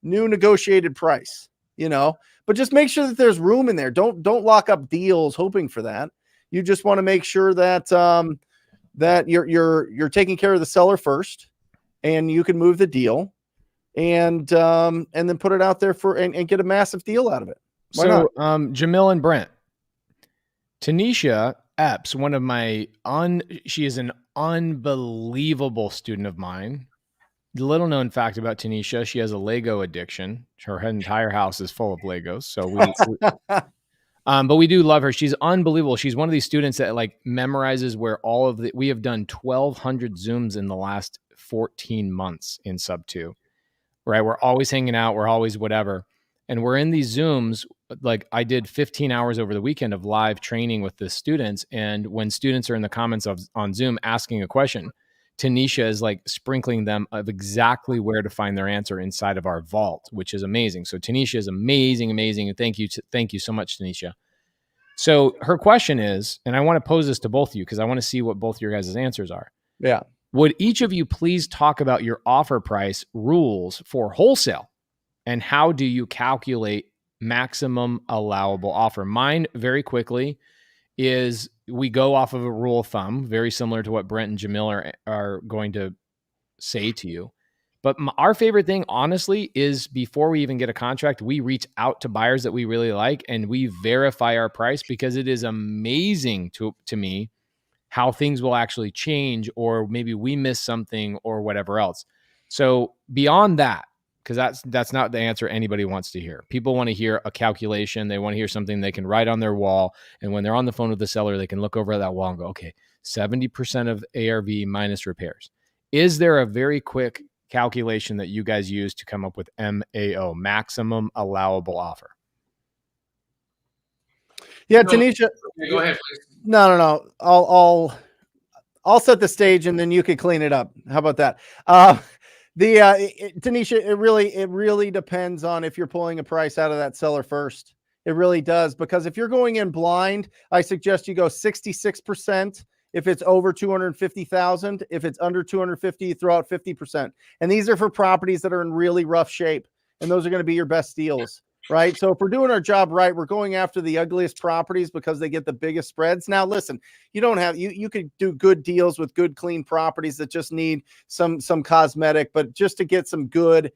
new negotiated price, but just make sure that there's room in there. Don't lock up deals hoping for that. You just want to make sure that that you're taking care of the seller first, and you can move the deal, and then put it out there and get a massive deal out of it. Why not? Jamil and Brent, Tanisha Epps, one of my she is an unbelievable student of mine. Little known fact about Tanisha, she has a Lego addiction. Her entire house is full of Legos. So but we do love her. She's unbelievable. She's one of these students that like memorizes where all of we have done 1,200 Zooms in the last 14 months in sub 2, right? We're always hanging out. We're always whatever. And we're in these Zooms. Like I did 15 hours over the weekend of live training with the students. And when students are in the comments on Zoom asking a question, Tanisha is like sprinkling them of exactly where to find their answer inside of our vault, which is amazing. So Tanisha is amazing, amazing. And thank you so much, Tanisha. So her question is, and I want to pose this to both of you because I want to see what both your guys' answers are. Yeah. Would each of you please talk about your offer price rules for wholesale and how do you calculate maximum allowable offer? Mine, very quickly, is we go off of a rule of thumb, very similar to what Brent and Jamil are going to say to you. But our favorite thing, honestly, is before we even get a contract, we reach out to buyers that we really like and we verify our price, because it is amazing to me how things will actually change, or maybe we miss something or whatever else. So beyond that, because that's not the answer anybody wants to hear. People want to hear a calculation. They want to hear something they can write on their wall. And when they're on the phone with the seller, they can look over at that wall and go, okay, 70% of ARV minus repairs. Is there a very quick calculation that you guys use to come up with MAO, maximum allowable offer? Yeah, Tanisha. Go ahead, please. No. I'll set the stage and then you can clean it up. How about that? Tanisha, it really depends on if you're pulling a price out of that seller first. It really does, because if you're going in blind, I suggest you go 66%. If it's over 250,000, if it's under 250, you throw out 50%. And these are for properties that are in really rough shape. And those are going to be your best deals, right? So if we're doing our job right, we're going after the ugliest properties because they get the biggest spreads. Now, listen, you don't have, you could do good deals with good, clean properties that just need some cosmetic, but just to get some good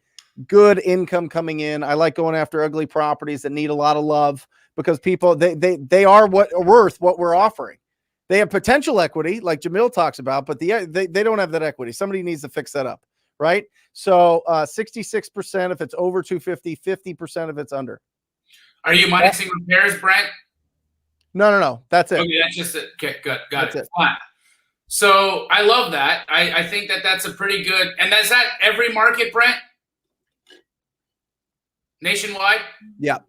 income coming in. I like going after ugly properties that need a lot of love, because people, they are worth what we're offering. They have potential equity, like Jamil talks about, but they don't have that equity. Somebody needs to fix that up, right? So 66% if it's over 250, 50% if it's under. Are you minusing repairs, Brent? No. That's it. Okay, that's just it. Okay, good. Got it. Fine. So I love that. I think that's a pretty good, and is that every market, Brent? Nationwide? Yeah.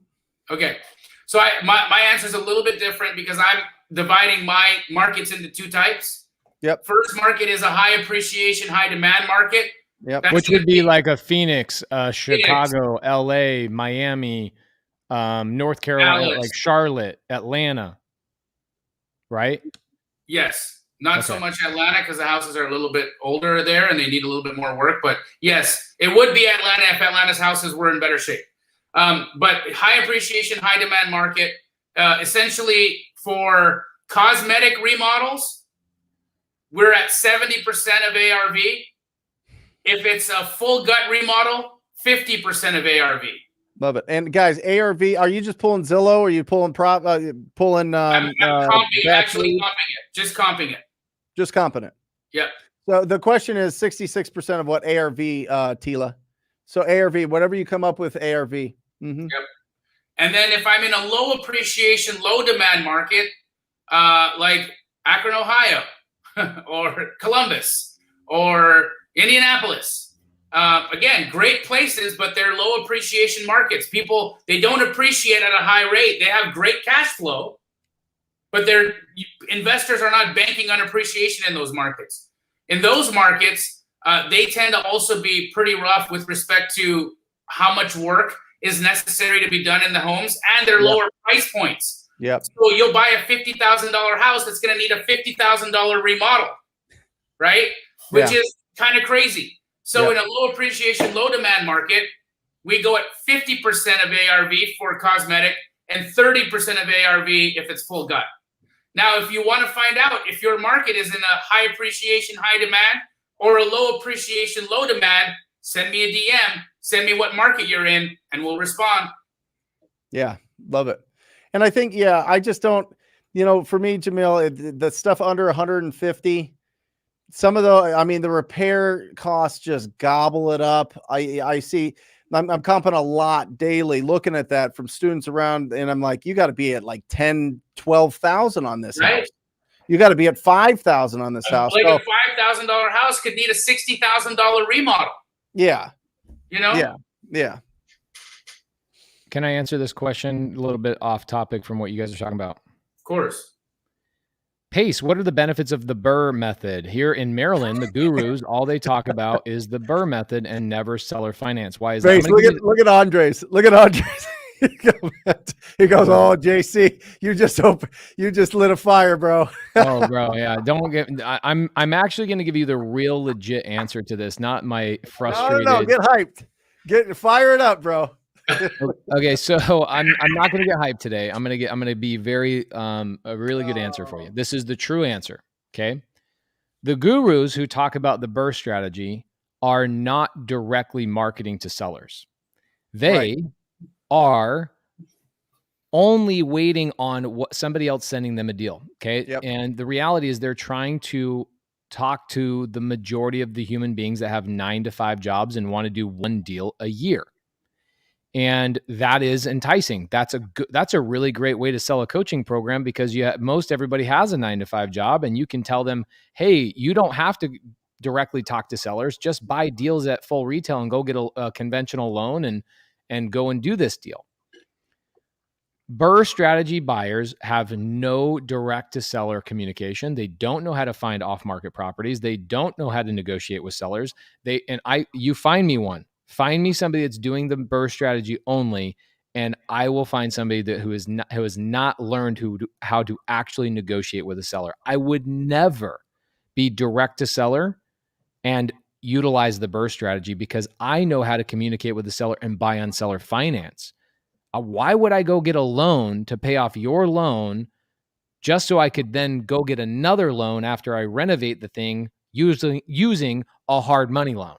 Okay. So my answer is a little bit different, because I'm dividing my markets into two types. Yep. First market is a high appreciation, high demand market. Yep. Which would be like a Phoenix, Chicago, LA, Miami, North Carolina, Dallas. like Charlotte, Atlanta, right? Yes. Not so Okay. much Atlanta, because the houses are a little bit older there and they need a little bit more work. But yes, it would be Atlanta if Atlanta's houses were in better shape. But high appreciation, high demand market, essentially for cosmetic remodels, we're at 70% of ARV. If it's a full gut remodel, 50% of ARV. Love it. And guys, ARV, are you just pulling Zillow, or are you pulling I'm actually comping it. Just comping it. Just comping it. Yep. So the question is 66% of what ARV, Tila. So ARV, whatever you come up with, ARV. Mm-hmm. Yep. And then if I'm in a low appreciation, low demand market, like Akron, Ohio, or Columbus, or Indianapolis, again, great places, but they're low appreciation markets. People, they don't appreciate at a high rate. They have great cash flow, but their investors are not banking on appreciation in those markets. In those markets, they tend to also be pretty rough with respect to how much work is necessary to be done in the homes, and their lower price points. Yep. So you'll buy a $50,000 house that's going to need a $50,000 remodel, right? Which is kind of crazy. So in a low appreciation, low demand market, we go at 50% of ARV for cosmetic and 30% of ARV if it's full gut. Now, if you want to find out if your market is in a high appreciation, high demand, or a low appreciation, low demand, send me a DM, send me what market you're in, and we'll respond. Yeah, love it. And I think, I just don't, For me, Jamil, the stuff under 150, some of the repair costs just gobble it up. I see, I'm comping a lot daily looking at that from students around, and I'm like, you got to be at like 10, 12,000 on this house. You got to be at 5,000 on this house. Like a $5,000 house could need a $60,000 remodel. Yeah. Yeah. Can I answer this question a little bit off topic from what you guys are talking about? Of course. Pace, what are the benefits of the Burr method? Here in Maryland, the gurus, all they talk about is the Burr method and never seller finance. Why is that? Look at Andres. Look at Andres. He goes, oh, JC, you just lit a fire, bro. Oh, bro, yeah. I'm actually going to give you the real legit answer to this, not my frustrated. No, get hyped. Fire it up, bro. Okay, so I'm not going to get hyped today. I'm going to be very a really good answer for you. This is the true answer. Okay, the gurus who talk about the Burr strategy are not directly marketing to sellers. They are only waiting on what somebody else sending them a deal. Okay, and the reality is they're trying to talk to the majority of the human beings that have 9-to-5 jobs and want to do one deal a year. And that is enticing. That's a really great way to sell a coaching program, because most everybody has a 9-to-5 job, and you can tell them, hey, you don't have to directly talk to sellers. Just buy deals at full retail and go get a conventional loan and go and do this deal. Burr strategy buyers have no direct to seller communication. They don't know how to find off-market properties. They don't know how to negotiate with sellers. You find me one. Find me somebody that's doing the Burr strategy only, and I will find somebody who has not learned how to actually negotiate with a seller. I would never be direct to seller and utilize the Burr strategy, because I know how to communicate with the seller and buy on seller finance. Why would I go get a loan to pay off your loan just so I could then go get another loan after I renovate the thing using a hard money loan?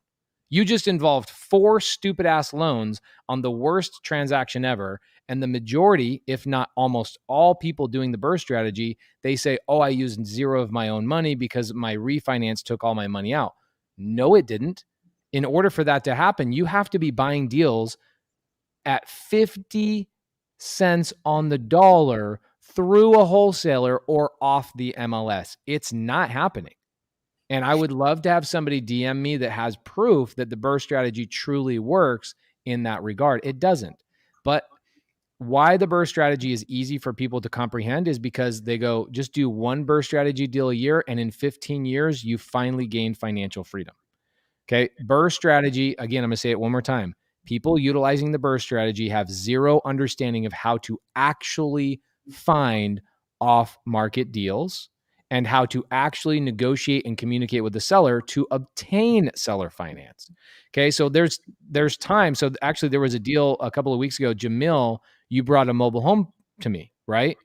You just involved 4 stupid ass loans on the worst transaction ever. And the majority, if not almost all people doing the Burr strategy, they say, oh, I used 0 of my own money because my refinance took all my money out. No, it didn't. In order for that to happen, you have to be buying deals at 50 cents on the dollar through a wholesaler or off the MLS. It's not happening. And I would love to have somebody DM me that has proof that the Burr strategy truly works in that regard. It doesn't. But why the Burr strategy is easy for people to comprehend is because they go, just do one Burr strategy deal a year, and in 15 years, you finally gain financial freedom. Okay. Burr strategy, again, I'm going to say it one more time. People utilizing the Burr strategy have 0 understanding of how to actually find off-market deals and how to actually negotiate and communicate with the seller to obtain seller finance. Okay, so there's time. So actually, there was a deal a couple of weeks ago. Jamil, you brought a mobile home to me, right?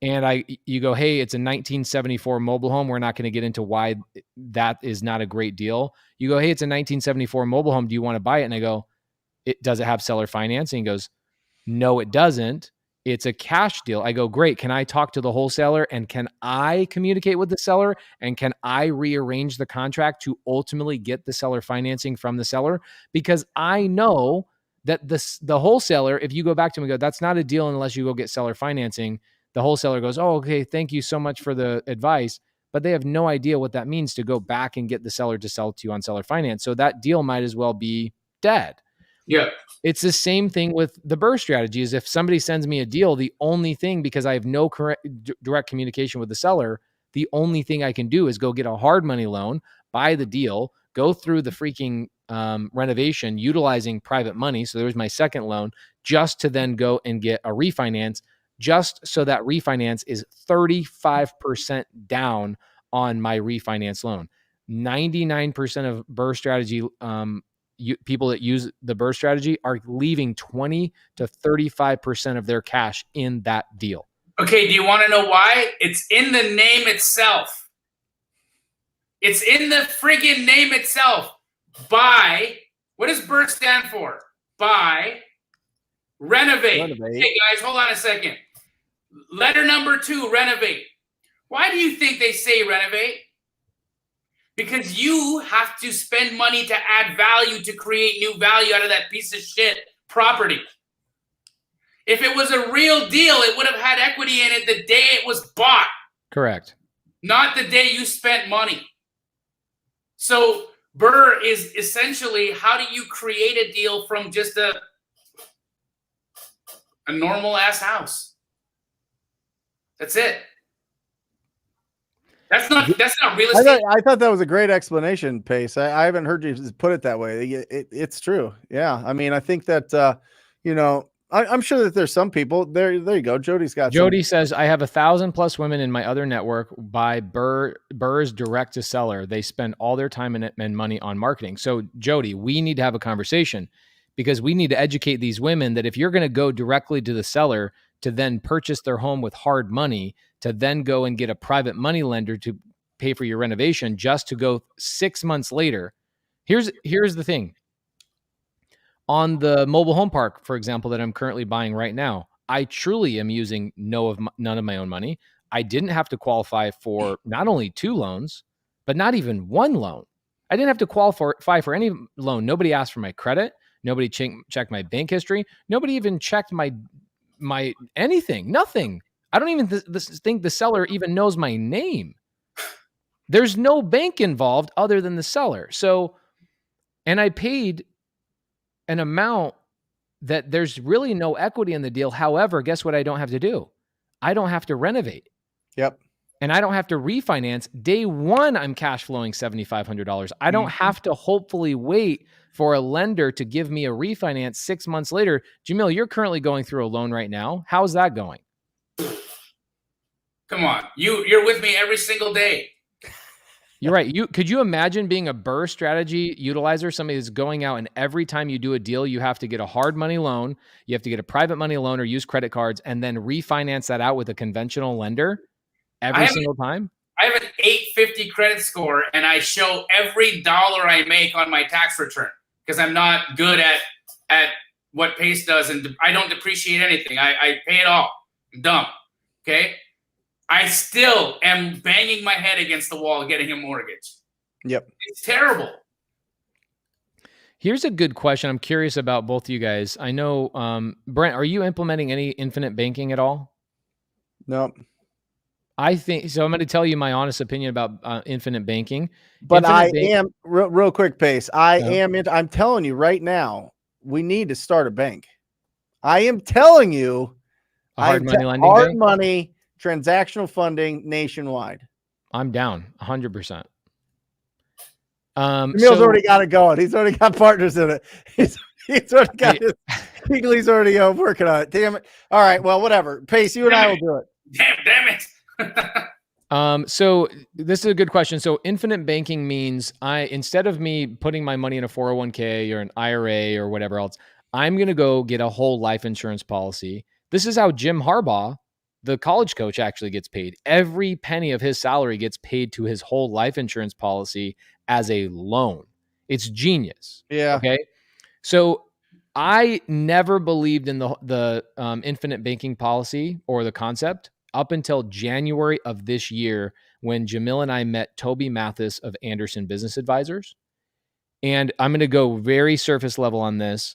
And you go, hey, it's a 1974 mobile home. We're not going to get into why that is not a great deal. You go, hey, it's a 1974 mobile home. Do you want to buy it? And I go, does it have seller financing? He goes, no, it doesn't. It's a cash deal. I go, great. Can I talk to the wholesaler, and can I communicate with the seller, and can I rearrange the contract to ultimately get the seller financing from the seller? Because I know that the wholesaler, if you go back to him and go, that's not a deal unless you go get seller financing. The wholesaler goes, oh, okay, thank you so much for the advice. But they have no idea what that means to go back and get the seller to sell to you on seller finance. So that deal might as well be dead. Yeah. It's the same thing with the Burr strategy. Is if somebody sends me a deal, the only thing, because I have no direct communication with the seller, the only thing I can do is go get a hard money loan, buy the deal, go through the freaking renovation utilizing private money. So there's my second loan, just to then go and get a refinance, just so that refinance is 35% down on my refinance loan. 99% of Burr strategy people that use the Burr strategy are leaving 20 to 35% of their cash in that deal. Okay, do you want to know why? It's in the name itself. It's in the friggin' name itself. Buy. What does Burr stand for? Buy. Renovate. Hey, guys, hold on a second. Letter number 2, renovate. Why do you think they say renovate? Because you have to spend money to add value, to create new value out of that piece of shit property. If it was a real deal, it would have had equity in it the day it was bought. Correct. Not the day you spent money. So BRRRR is essentially, how do you create a deal from just a normal ass house? That's it. That's not real estate. I thought that was a great explanation, Pace. I haven't heard you put it that way. It's true. Yeah. I mean, I think that, you know, I'm sure that there's some people there. There you go. Jody's got. Jody says, I have 1,000+ women in my other network buy BRRRR's direct to seller. They spend all their time and money on marketing. So Jody, we need to have a conversation, because we need to educate these women that if you're going to go directly to the seller to then purchase their home with hard money, to then go and get a private money lender to pay for your renovation, just to go 6 months later. Here's the thing. On the mobile home park, for example, that I'm currently buying right now, I truly am using none of my own money. I didn't have to qualify for not only 2 loans, but not even 1 loan. I didn't have to qualify for any loan. Nobody asked for my credit. Nobody checked my bank history. Nobody even checked my anything. Nothing. I don't even think the seller even knows my name. There's no bank involved other than the seller. So, and I paid an amount that there's really no equity in the deal. However, guess what I don't have to do? I don't have to renovate. Yep. And I don't have to refinance. Day one, I'm cash flowing $7,500. I don't have to hopefully wait for a lender to give me a refinance 6 months later. Jamil, you're currently going through a loan right now. How's that going? Come on. You're with me every single day. You're right. Could you imagine being a BRRRR strategy utilizer? Somebody that's going out and every time you do a deal, you have to get a hard money loan, you have to get a private money loan or use credit cards, and then refinance that out with a conventional lender every single time? I have an 850 credit score, and I show every dollar I make on my tax return because I'm not good at what Pace does, and I don't depreciate anything. I pay it all. I'm dumb. Okay? I still am banging my head against the wall getting a mortgage. Yep. It's terrible. Here's a good question. I'm curious about both of you guys. I know, Brent, are you implementing any infinite banking at all? No. I think so. I'm going to tell you my honest opinion about infinite banking. But I am real quick, Pace. I'm telling you right now, we need to start a bank. I am telling you, hard money lending bank? Money transactional funding nationwide. I'm down 100%. Emil's already got it going. He's already got partners in it. He's already got he's already working on it. Damn it. All right. Well, whatever. Pace, you and I will do it. Damn it. So this is a good question. So infinite banking means instead of me putting my money in a 401k or an IRA or whatever else, I'm going to go get a whole life insurance policy. This is how Jim Harbaugh, the college coach, actually gets paid. Every penny of his salary gets paid to his whole life insurance policy as a loan. It's genius. Yeah. Okay. So I never believed in the infinite banking policy or the concept up until January of this year, when Jamil and I met Toby Mathis of Anderson Business Advisors. And I'm going to go very surface level on this.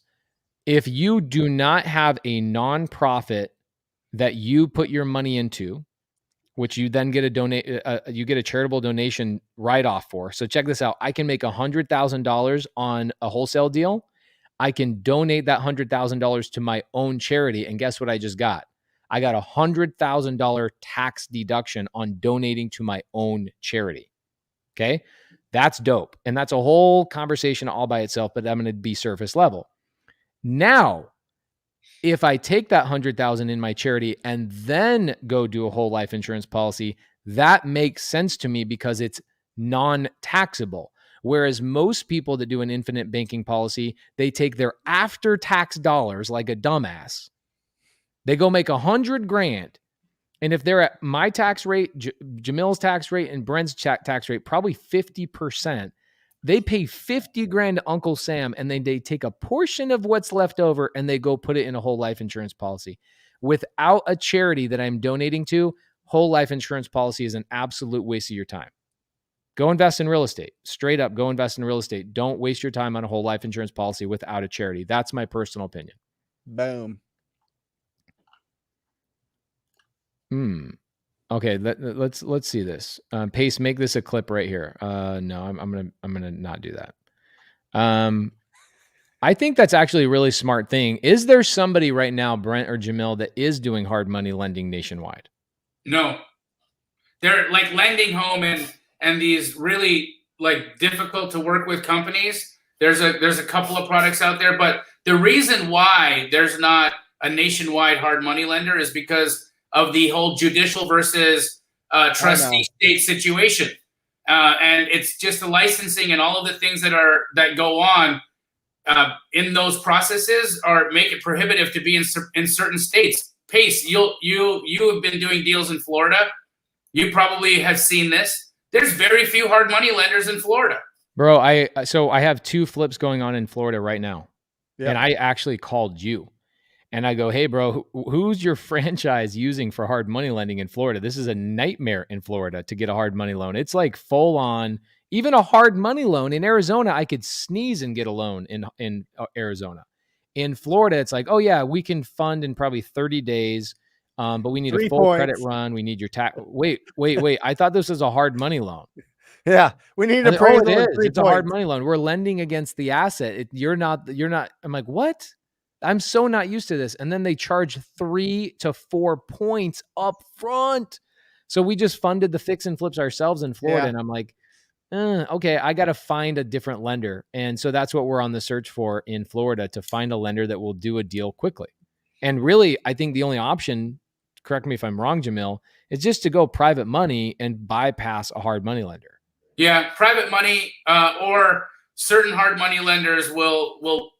If you do not have a nonprofit that you put your money into, which you then get you get a charitable donation write-off for. So check this out. I can make $100,000 on a wholesale deal. I can donate that $100,000 to my own charity. And guess what I just got? I got $100,000 tax deduction on donating to my own charity. Okay. That's dope. And that's a whole conversation all by itself, but I'm going to be surface level. Now, if I take that $100,000 in my charity and then go do a whole life insurance policy, that makes sense to me because it's non-taxable. Whereas most people that do an infinite banking policy, they take their after-tax dollars like a dumbass. They go make $100,000. And if they're at my tax rate, Jamil's tax rate, and Brent's tax rate, probably 50%, they pay $50,000 to Uncle Sam, and then they take a portion of what's left over and they go put it in a whole life insurance policy. without a charity that I'm donating to, whole life insurance policy is an absolute waste of your time. Go invest in real estate. Straight up, go invest in real estate. Don't waste your time on a whole life insurance policy without a charity. That's my personal opinion. Boom. Okay, let's see this. Pace, make this a clip right here. No, I'm gonna not do that. I think that's actually a really smart thing. Is there somebody right now, Brent or Jamil, that is doing hard money lending nationwide? No, they're like lending home and these really like difficult to work with companies. There's a couple of products out there, but the reason why there's not a nationwide hard money lender is because of the whole judicial versus trustee state situation, and it's just the licensing and all of the things that go on in those processes are make it prohibitive to be in certain states. Pace, you have been doing deals in Florida. You probably have seen this. There's very few hard money lenders in Florida. Bro, I have 2 flips going on in Florida right now. Yep. And I actually called you. And I go, hey, bro, who's your franchise using for hard money lending in Florida? This is a nightmare in Florida to get a hard money loan. It's like full on, even a hard money loan in Arizona, I could sneeze and get a loan in Arizona. In Florida, it's like, oh, yeah, we can fund in probably 30 days, but we need a full credit run. We need your tax. Wait. I thought this was a hard money loan. Yeah, we need a appraisal. It is. It's a hard money loan. We're lending against the asset. You're not. I'm like, what? I'm so not used to this. And then they charge 3 to 4 points up front. So we just funded the fix and flips ourselves in Florida. Yeah. And I'm like, okay, I got to find a different lender. And so that's what we're on the search for in Florida, to find a lender that will do a deal quickly. And really, I think the only option, correct me if I'm wrong, Jamil, is just to go private money and bypass a hard money lender. Yeah, private money or certain hard money lenders will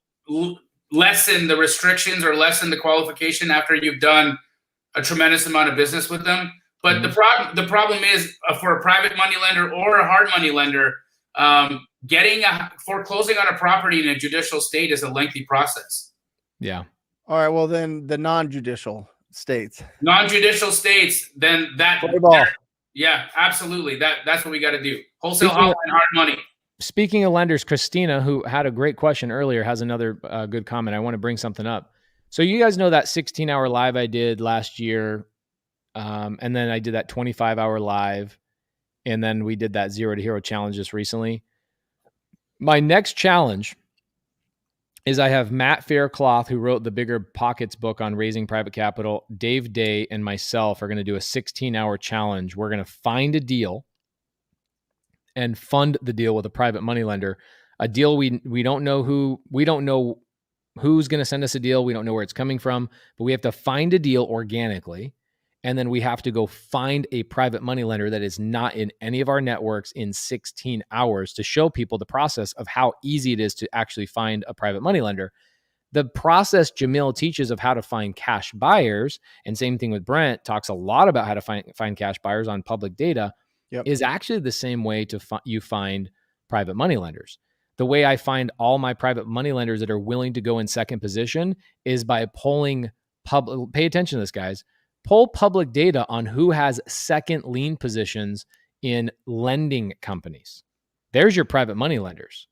lessen the restrictions or lessen the qualification after you've done a tremendous amount of business with them. But the problem is for a private money lender or a hard money lender, foreclosing on a property in a judicial state is a lengthy process. Yeah. All right. Well, then the non-judicial states. Non-judicial states, then that. Yeah, absolutely. That's what we got to do. Wholesale hotline, hard money. Speaking of lenders, Christina, who had a great question earlier, has another good comment. I want to bring something up. So you guys know that 16-hour live I did last year, and then I did that 25-hour live, and then we did that 0 to Hero challenge just recently. My next challenge is I have Matt Faircloth, who wrote the Bigger Pockets book on raising private capital. Dave Day and myself are going to do a 16-hour challenge. We're going to find a deal and fund the deal with a private money lender. A deal we don't know who's going to send us a deal. We don't know where it's coming from, but we have to find a deal organically. And then we have to go find a private money lender that is not in any of our networks in 16 hours to show people the process of how easy it is to actually find a private money lender. The process Jamil teaches of how to find cash buyers, and same thing with Brent, talks a lot about how to find cash buyers on public data, is actually the same way to you find private money lenders. The way I find all my private money lenders that are willing to go in second position is by polling public. Pay attention to this, guys. Pull public data on who has second lien positions in lending companies. There's your private money lenders.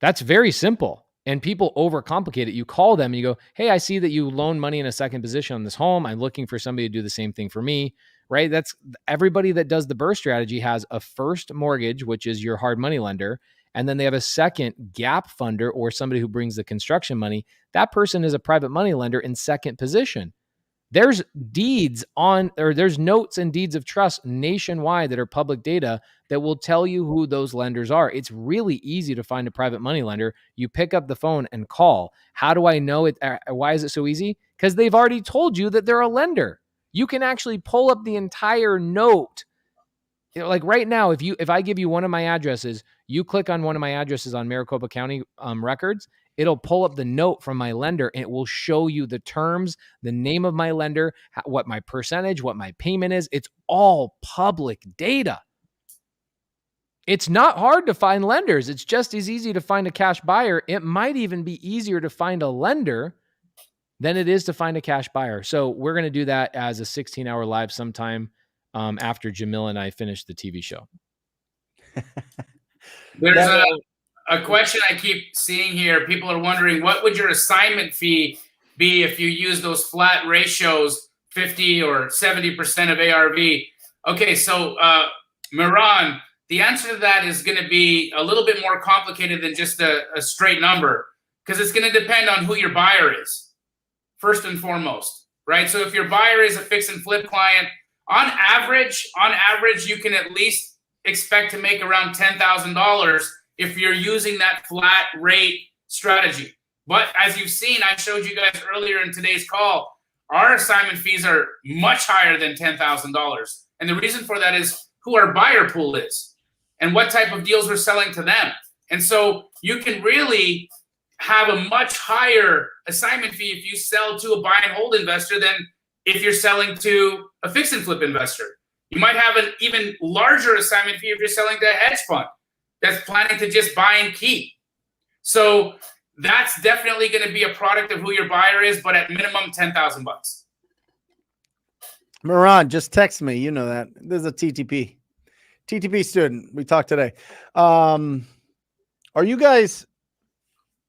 That's very simple. And people overcomplicate it. You call them and you go, hey, I see that you loan money in a second position on this home. I'm looking for somebody to do the same thing for me, right? That's everybody that does the BRRRR strategy has a first mortgage, which is your hard money lender. And then they have a second gap funder or somebody who brings the construction money. That person is a private money lender in second position. There's there's notes and deeds of trust nationwide that are public data that will tell you who those lenders are. It's really easy to find a private money lender. You pick up the phone and call. How do I know it? Why is it so easy? Because they've already told you that they're a lender. You can actually pull up the entire note. You know, like right now, if I give you one of my addresses, you click on one of my addresses on Maricopa County records, it'll pull up the note from my lender and it will show you the terms, the name of my lender, what my percentage, what my payment is. It's all public data. It's not hard to find lenders. It's just as easy to find a cash buyer. It might even be easier to find a lender than it is to find a cash buyer. So we're going to do that as a 16-hour live sometime after Jamil and I finish the TV show. There's a question I keep seeing here. People are wondering, what would your assignment fee be if you use those flat ratios, 50 or 70% of ARV? Okay, so Miran, the answer to that is going to be a little bit more complicated than just a straight number, because it's going to depend on who your buyer is, first and foremost, right? So if your buyer is a fix and flip client, on average, you can at least expect to make around $10,000 if you're using that flat rate strategy. But as you've seen, I showed you guys earlier in today's call, our assignment fees are much higher than $10,000. And the reason for that is who our buyer pool is and what type of deals we're selling to them. And so you can really have a much higher assignment fee if you sell to a buy and hold investor than if you're selling to a fix and flip investor. You might have an even larger assignment fee if you're selling to a hedge fund that's planning to just buy and keep. So that's definitely going to be a product of who your buyer is, but at minimum $10,000. Miran, just text me. You know that. This is a TTP student. We talked today. Are you guys,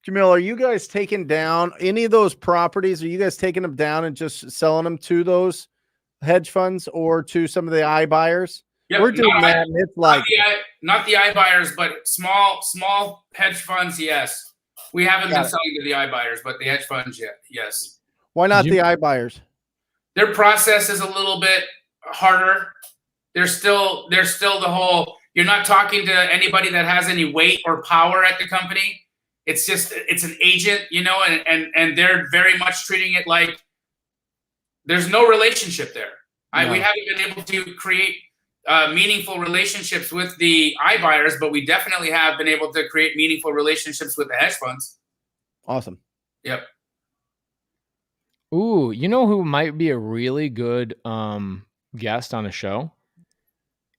Jamil, are you guys taking down any of those properties? Are you guys taking them down and just selling them to those hedge funds or to some of the iBuyers? Yep, we're doing that. And it's like not the iBuyers, but small hedge funds. Yes, we haven't been selling to the iBuyers, but the hedge funds, yes. Why not the iBuyers? Their process is a little bit harder. There's still the whole. You're not talking to anybody that has any weight or power at the company. It's an agent, and they're very much treating it like there's no relationship there. No. We haven't been able to create meaningful relationships with the iBuyers, but we definitely have been able to create meaningful relationships with the hedge funds. Awesome. Yep. Ooh, you know who might be a really good guest on a show?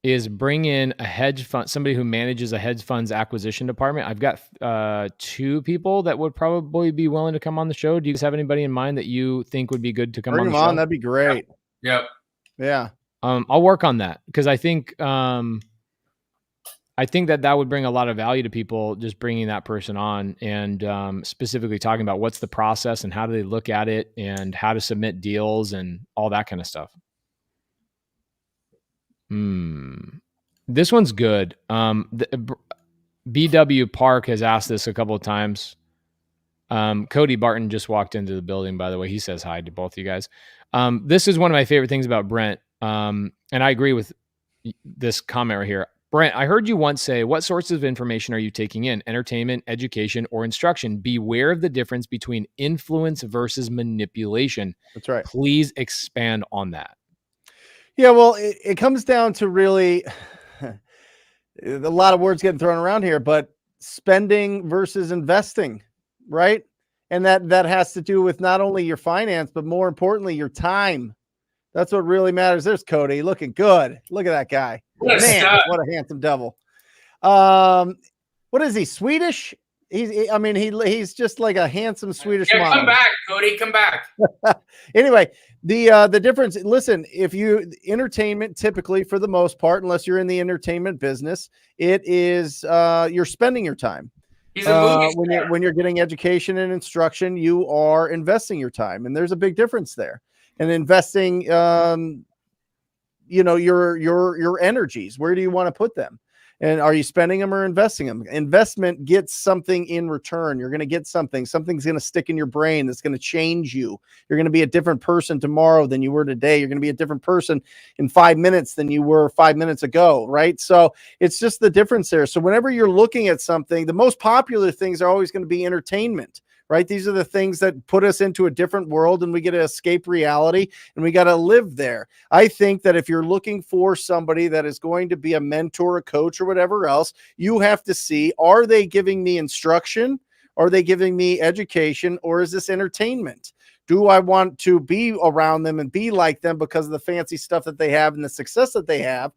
Is bring in a hedge fund, somebody who manages a hedge fund's acquisition department. I've got 2 people that would probably be willing to come on the show. Do you guys have anybody in mind that you think would be good to come on the show? That'd be great. Yep. Yeah. I'll work on that because I think that would bring a lot of value to people, just bringing that person on and specifically talking about what's the process and how do they look at it and how to submit deals and all that kind of stuff. This one's good. BW Park has asked this a couple of times. Cody Barton just walked into the building, by the way. He says hi to both of you guys. This is one of my favorite things about Brent. And I agree with this comment right here. Brent, I heard you once say, what sources of information are you taking in? Entertainment, education, or instruction? Beware of the difference between influence versus manipulation. That's right. Please expand on that. Yeah, well, it comes down to really a lot of words getting thrown around here, but spending versus investing, right? And that has to do with not only your finance, but more importantly, your time. That's what really matters. There's Cody looking good. Look at that guy. Man, what a handsome devil. What is he, Swedish? He's just like a handsome Swedish model. Come back, Cody, come back. Anyway, the difference, listen, if you entertainment, typically for the most part, unless you're in the entertainment business, it is you're spending your time. He's a movie when you're getting education and instruction, you are investing your time, and there's a big difference there. And investing, your energies, where do you want to put them? And are you spending them or investing them? Investment gets something in return. You're going to get something. Something's going to stick in your brain that's going to change you. You're going to be a different person tomorrow than you were today. You're going to be a different person in 5 minutes than you were 5 minutes ago, right? So it's just the difference there. So whenever you're looking at something, the most popular things are always going to be entertainment, right? These are the things that put us into a different world and we get to escape reality and we got to live there. I think that if you're looking for somebody that is going to be a mentor, a coach, or whatever else, you have to see, are they giving me instruction? Are they giving me education? Or is this entertainment? Do I want to be around them and be like them because of the fancy stuff that they have and the success that they have?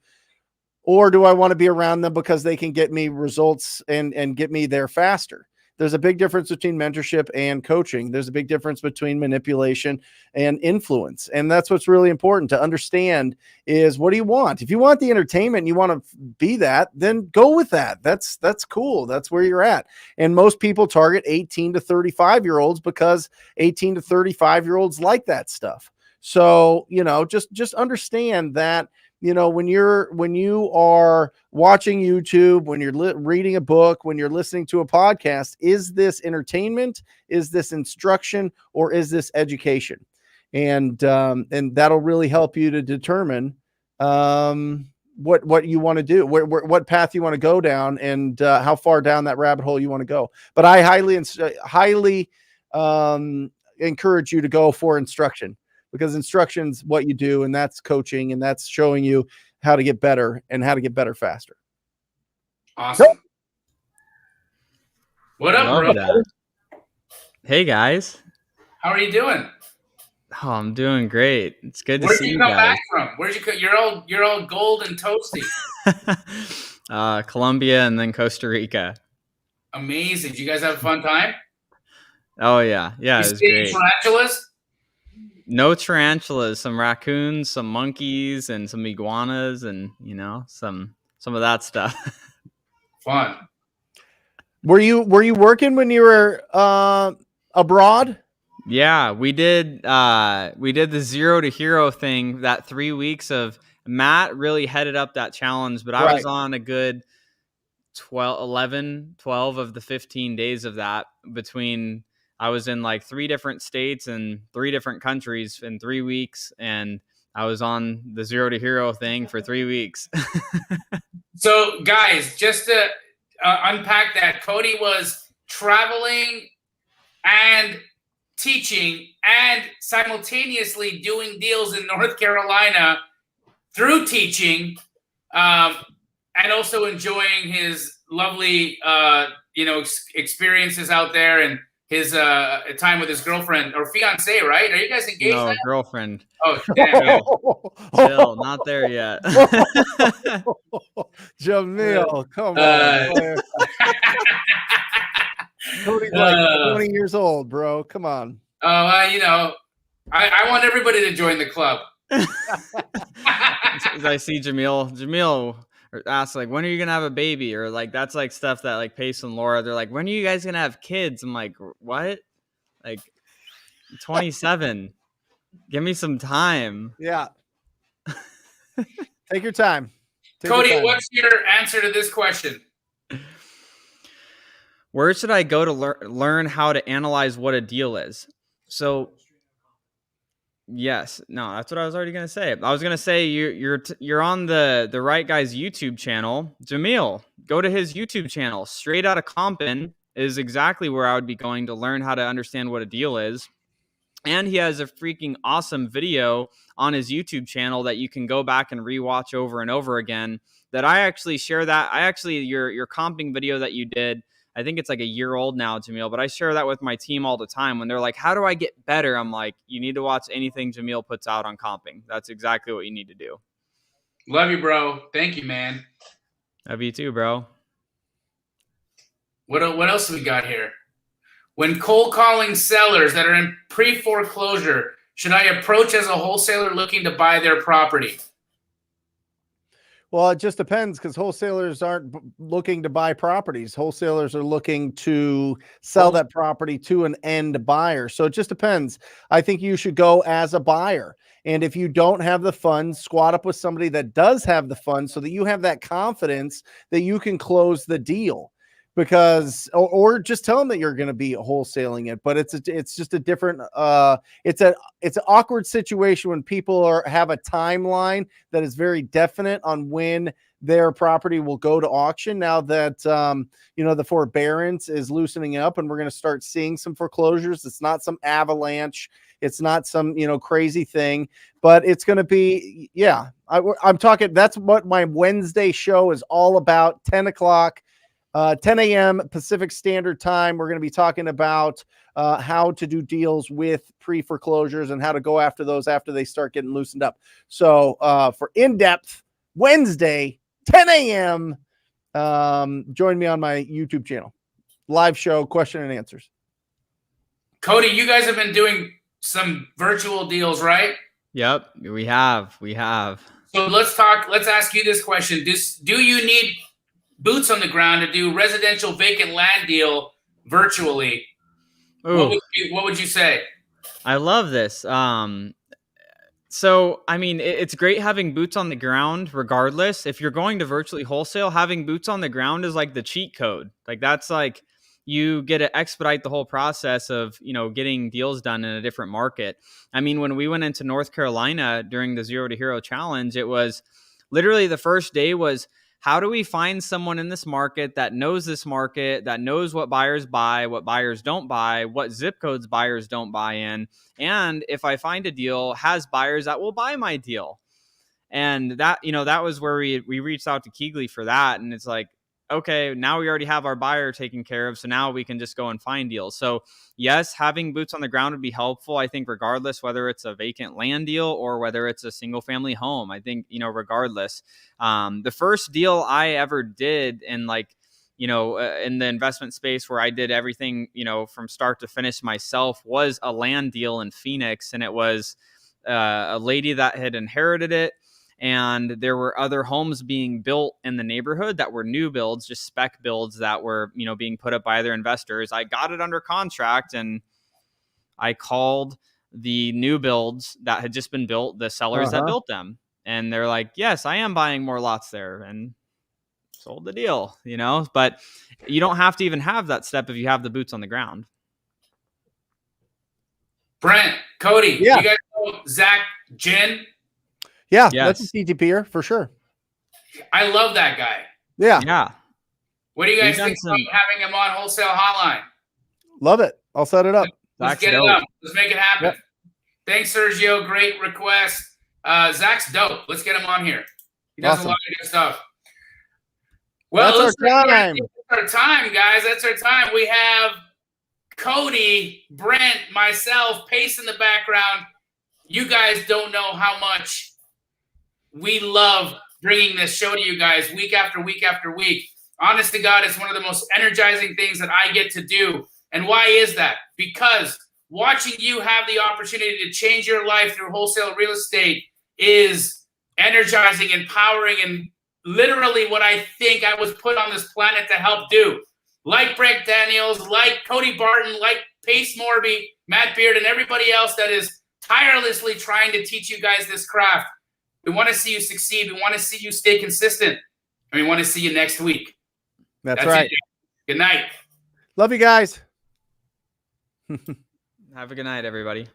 Or do I want to be around them because they can get me results and get me there faster? there's a big difference between mentorship and coaching. There's a big difference between manipulation and influence. And that's what's really important to understand is, what do you want? If you want the entertainment and you want to be that, then go with that. That's cool. That's where you're at. And most people target 18 to 35-year-olds because 18 to 35-year-olds like that stuff. So, just understand that, when you are watching YouTube, when you're reading a book, when you're listening to a podcast, is this entertainment? Is this instruction? Or is this education? And that'll really help you to determine what you want to do, what path you want to go down, and how far down that rabbit hole you want to go. But I highly encourage you to go for instruction, because instruction's what you do, and that's coaching, and that's showing you how to get better and how to get better faster. Awesome. Nope. What up, bro? That. Hey guys. How are you doing? Oh, I'm doing great. It's good to see you guys. Where'd you come back from? Where'd you come? You're all gold and toasty. Colombia and then Costa Rica. Amazing. Did you guys have a fun time? Oh yeah. Yeah, it was great. Tarantulas? No tarantulas, some raccoons, some monkeys, and some iguanas, and some of that stuff. Fun. Were you working when you were abroad? Yeah, we did the 0 to hero thing. That 3 weeks of Matt really headed up that challenge, but I was on a good 12 of the 15 days of that. Between I was in like 3 different states and 3 different countries in 3 weeks, and I was on the 0 to hero thing for 3 weeks. So guys, just to unpack that, Cody was traveling and teaching and simultaneously doing deals in North Carolina through teaching, and also enjoying his lovely, experiences out there, and his time with his girlfriend or fiance, right? Are you guys engaged? No, now? girlfriend. Oh, damn. Still not there yet. Jamil, come on. Cody's like 20 years old, bro. Come on. I want everybody to join the club. As I see Jamil asks, like, when are you gonna have a baby? Or like, that's like stuff that like Pace and Laura, they're like, when are you guys gonna have kids? I'm like, what? Like 27. Give me some time. Yeah. Take your time. Cody, what's your answer to this question? Where should I go to learn how to analyze what a deal is? So yes, no, that's what I was already going to say. I was going to say you're on the right guy's YouTube channel. Jamil, go to his YouTube channel. Straight Out of Compin is exactly where I would be going to learn how to understand what a deal is. And he has a freaking awesome video on his YouTube channel that you can go back and rewatch over and over again. That I actually share that. Your comping video that you did, I think it's like a year old now, Jamil, but I share that with my team all the time. When they're like, how do I get better? I'm like, you need to watch anything Jamil puts out on comping. That's exactly what you need to do. Love you, bro. Thank you, man. Love you too, bro. What else have we got here? When cold calling sellers that are in pre-foreclosure, should I approach as a wholesaler looking to buy their property? Well, it just depends, because wholesalers aren't looking to buy properties. Wholesalers are looking to sell that property to an end buyer. So it just depends. I think you should go as a buyer. And if you don't have the funds, squat up with somebody that does have the funds so that you have that confidence that you can close the deal. Because, or just tell them that you're going to be wholesaling it, but it's just a different, it's an awkward situation when people have a timeline that is very definite on when their property will go to auction. Now that, the forbearance is loosening up and we're going to start seeing some foreclosures. It's not some avalanche. It's not some, crazy thing, but it's going to be, I'm talking, that's what my Wednesday show is all about. 10 a.m. Pacific Standard Time. We're going to be talking about how to do deals with pre-foreclosures and how to go after those after they start getting loosened up. So for in-depth Wednesday, 10 a.m., join me on my YouTube channel. live show, question and answers. Cody, you guys have been doing some virtual deals, right? Yep, we have. So let's ask you this question. Do you need boots on the ground to do residential vacant land deal virtually? Ooh, What would you say? I love this. So, I mean, it's great having boots on the ground regardless. If you're going to virtually wholesale, having boots on the ground is like the cheat code. Like that's like you get to expedite the whole process of, getting deals done in a different market. I mean, when we went into North Carolina during the 0 to Hero challenge, it was literally the first day was, how do we find someone in this market, that knows what buyers buy, what buyers don't buy, what zip codes buyers don't buy in, and if I find a deal, has buyers that will buy my deal. And that, that was where we reached out to Keegley for that. And it's like, okay, now we already have our buyer taken care of. So now we can just go and find deals. So yes, having boots on the ground would be helpful. I think regardless, whether it's a vacant land deal or whether it's a single family home, I think, regardless, the first deal I ever did in in the investment space where I did everything, from start to finish myself was a land deal in Phoenix. And it was a lady that had inherited it. And there were other homes being built in the neighborhood that were new builds, just spec builds that were, being put up by other investors. I got it under contract and I called the new builds that had just been built, the sellers that built them. And they're like, yes, I am buying more lots there, and sold the deal, but you don't have to even have that step if you have the boots on the ground. Brent, Cody, Yeah. You guys know Zach Ginn? Yeah, Yes. that's a CTPer for sure. I love that guy. Yeah. What do you guys think about having him on Wholesale Hotline? Love it. I'll set it up. Let's get it up. Let's make it happen. Yep. Thanks, Sergio. Great request. Zach's dope. Let's get him on here. He does a lot of good stuff. Well, that's our time. That's our time, guys. That's our time. We have Cody, Brent, myself, Pace in the background. You guys don't know how much we love bringing this show to you guys week after week after week. Honest to God, it's one of the most energizing things that I get to do. And why is that? Because watching you have the opportunity to change your life through wholesale real estate is energizing, empowering, and literally what I think I was put on this planet to help do. Like Brent Daniels, like Cody Barton, like Pace Morby, Matt Beard, and everybody else that is tirelessly trying to teach you guys this craft. We want to see you succeed. We want to see you stay consistent. And we want to see you next week. That's right. It. Good night. Love you guys. Have a good night, everybody.